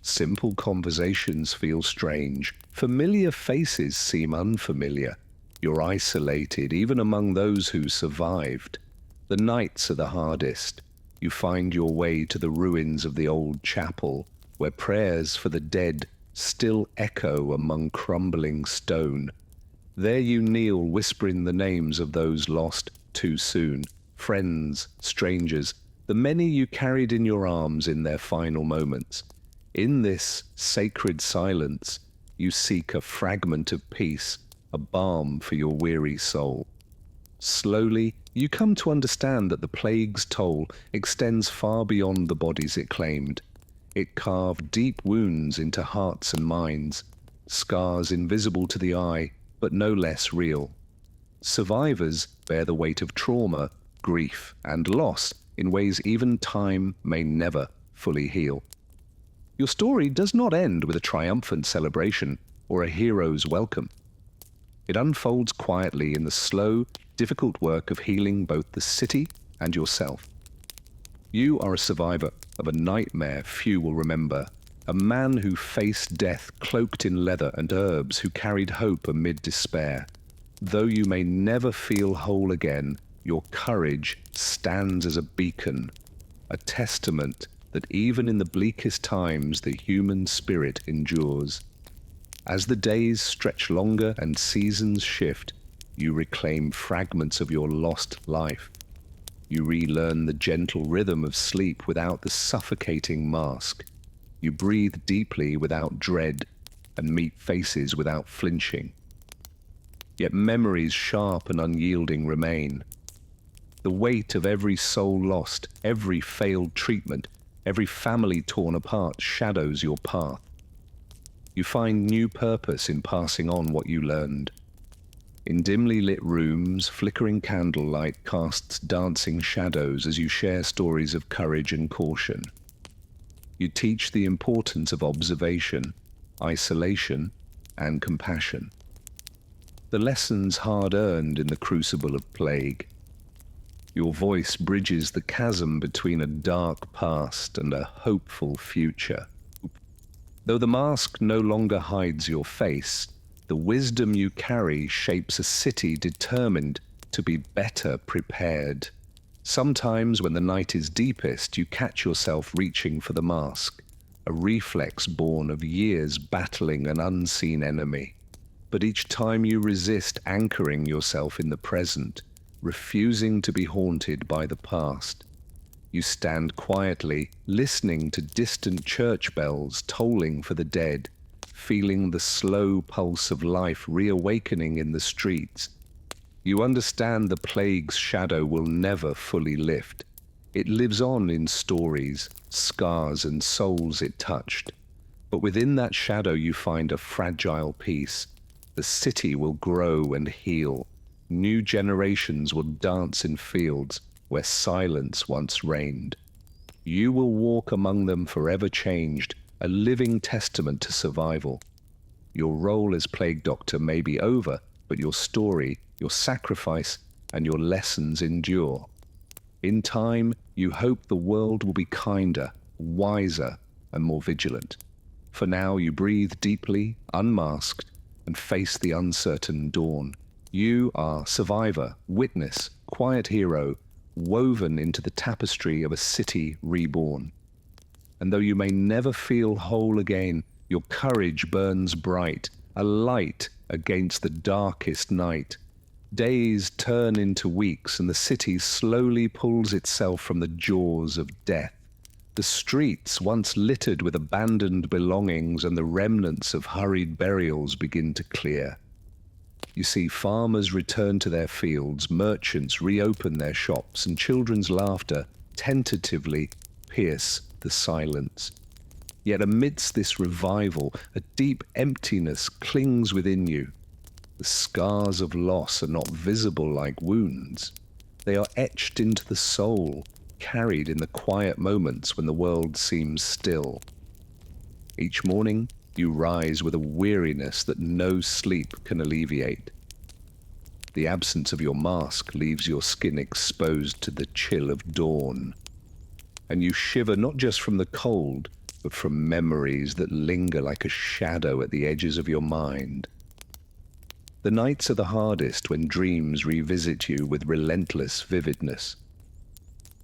Simple conversations feel strange. Familiar faces seem unfamiliar. You're isolated, even among those who survived. The nights are the hardest. You find your way to the ruins of the old chapel, where prayers for the dead still echo among crumbling stone. There you kneel, whispering the names of those lost too soon, friends, strangers, the many you carried in your arms in their final moments. In this sacred silence, you seek a fragment of peace, a balm for your weary soul. Slowly, you come to understand that the plague's toll extends far beyond the bodies it claimed. It carved deep wounds into hearts and minds, scars invisible to the eye, but no less real. Survivors bear the weight of trauma, grief, and loss in ways even time may never fully heal. Your story does not end with a triumphant celebration or a hero's welcome. It unfolds quietly in the slow, difficult work of healing both the city and yourself. You are a survivor of a nightmare few will remember, a man who faced death cloaked in leather and herbs, who carried hope amid despair. Though you may never feel whole again, your courage stands as a beacon. a testament that even in the bleakest times the human spirit endures. As the days stretch longer and seasons shift, you reclaim fragments of your lost life. You relearn the gentle rhythm of sleep without the suffocating mask. You breathe deeply without dread and meet faces without flinching. Yet memories sharp and unyielding remain. The weight of every soul lost, every failed treatment, every family torn apart shadows your path. You find new purpose in passing on what you learned. In dimly lit rooms, flickering candlelight casts dancing shadows as you share stories of courage and caution. You teach the importance of observation, isolation, and compassion. The lessons hard-earned in the crucible of plague. Your voice bridges the chasm between a dark past and a hopeful future. Though the mask no longer hides your face, the wisdom you carry shapes a city determined to be better prepared. Sometimes when the night is deepest, you catch yourself reaching for the mask, a reflex born of years battling an unseen enemy. But each time you resist anchoring yourself in the present, refusing to be haunted by the past. You stand quietly, listening to distant church bells tolling for the dead, feeling the slow pulse of life reawakening in the streets. You understand the plague's shadow will never fully lift. It lives on in stories, scars, and souls it touched. But within that shadow you find a fragile peace. The city will grow and heal. New generations will dance in fields where silence once reigned. You will walk among them forever changed, a living testament to survival. Your role as plague doctor may be over, but your story, your sacrifice, and your lessons endure. In time, you hope the world will be kinder, wiser, and more vigilant. For now, you breathe deeply, unmasked, and face the uncertain dawn. You are survivor, witness, quiet hero, woven into the tapestry of a city reborn. And though you may never feel whole again, your courage burns bright, a light against the darkest night. Days turn into weeks, and the city slowly pulls itself from the jaws of death. The streets, once littered with abandoned belongings and the remnants of hurried burials, begin to clear. You see farmers return to their fields, merchants reopen their shops, and children's laughter tentatively pierce the silence. Yet amidst this revival, a deep emptiness clings within you. The scars of loss are not visible like wounds. They are etched into the soul, carried in the quiet moments when the world seems still. Each morning, you rise with a weariness that no sleep can alleviate. The absence of your mask leaves your skin exposed to the chill of dawn. And you shiver not just from the cold, but from memories that linger like a shadow at the edges of your mind. The nights are the hardest when dreams revisit you with relentless vividness.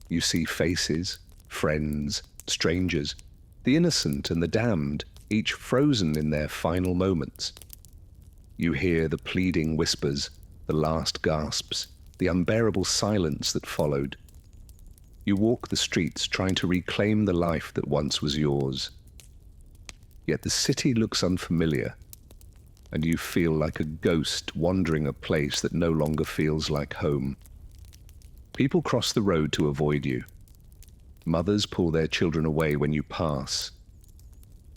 You see faces, friends, strangers, the innocent and the damned, each frozen in their final moments. You hear the pleading whispers, the last gasps, the unbearable silence that followed. You walk the streets trying to reclaim the life that once was yours. Yet the city looks unfamiliar, and you feel like a ghost wandering a place that no longer feels like home. People cross the road to avoid you. Mothers pull their children away when you pass.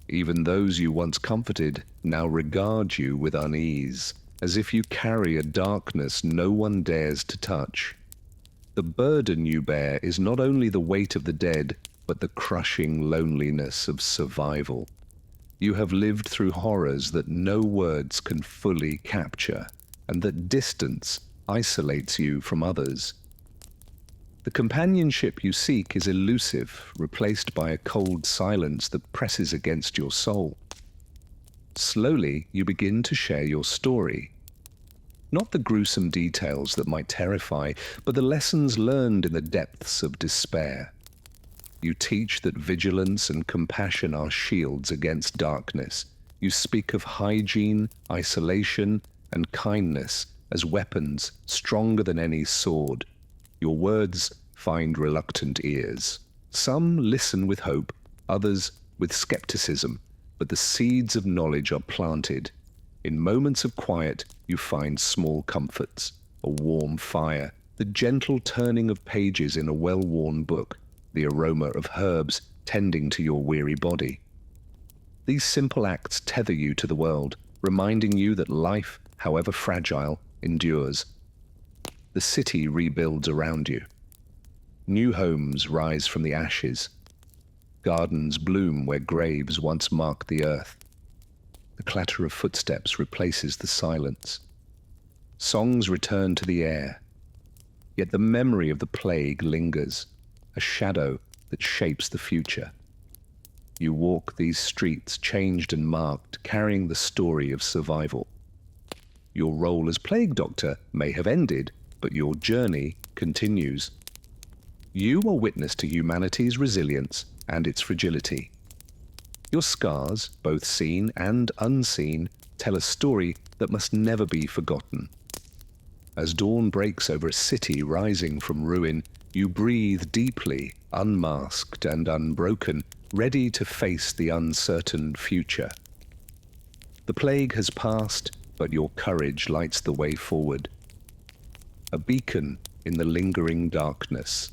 Even those you once comforted now regard you with unease, as if you carry a darkness no one dares to touch. The burden you bear is not only the weight of the dead, but the crushing loneliness of survival. You have lived through horrors that no words can fully capture, and that distance isolates you from others. The companionship you seek is elusive, replaced by a cold silence that presses against your soul. Slowly, you begin to share your story. Not the gruesome details that might terrify, but the lessons learned in the depths of despair. You teach that vigilance and compassion are shields against darkness. You speak of hygiene, isolation, and kindness as weapons stronger than any sword. Your words find reluctant ears. Some listen with hope, others with skepticism, but the seeds of knowledge are planted. In moments of quiet, you find small comforts, a warm fire, the gentle turning of pages in a well-worn book, the aroma of herbs tending to your weary body. These simple acts tether you to the world, reminding you that life, however fragile, endures. The city rebuilds around you. New homes rise from the ashes. Gardens bloom where graves once marked the earth. The clatter of footsteps replaces the silence. Songs return to the air. Yet the memory of the plague lingers, a shadow that shapes the future. You walk these streets changed and marked, carrying the story of survival. Your role as plague doctor may have ended, but your journey continues. You are witness to humanity's resilience and its fragility. Your scars, both seen and unseen, tell a story that must never be forgotten. As dawn breaks over a city rising from ruin, you breathe deeply, unmasked and unbroken, ready to face the uncertain future. The plague has passed, but your courage lights the way forward. A beacon in the lingering darkness.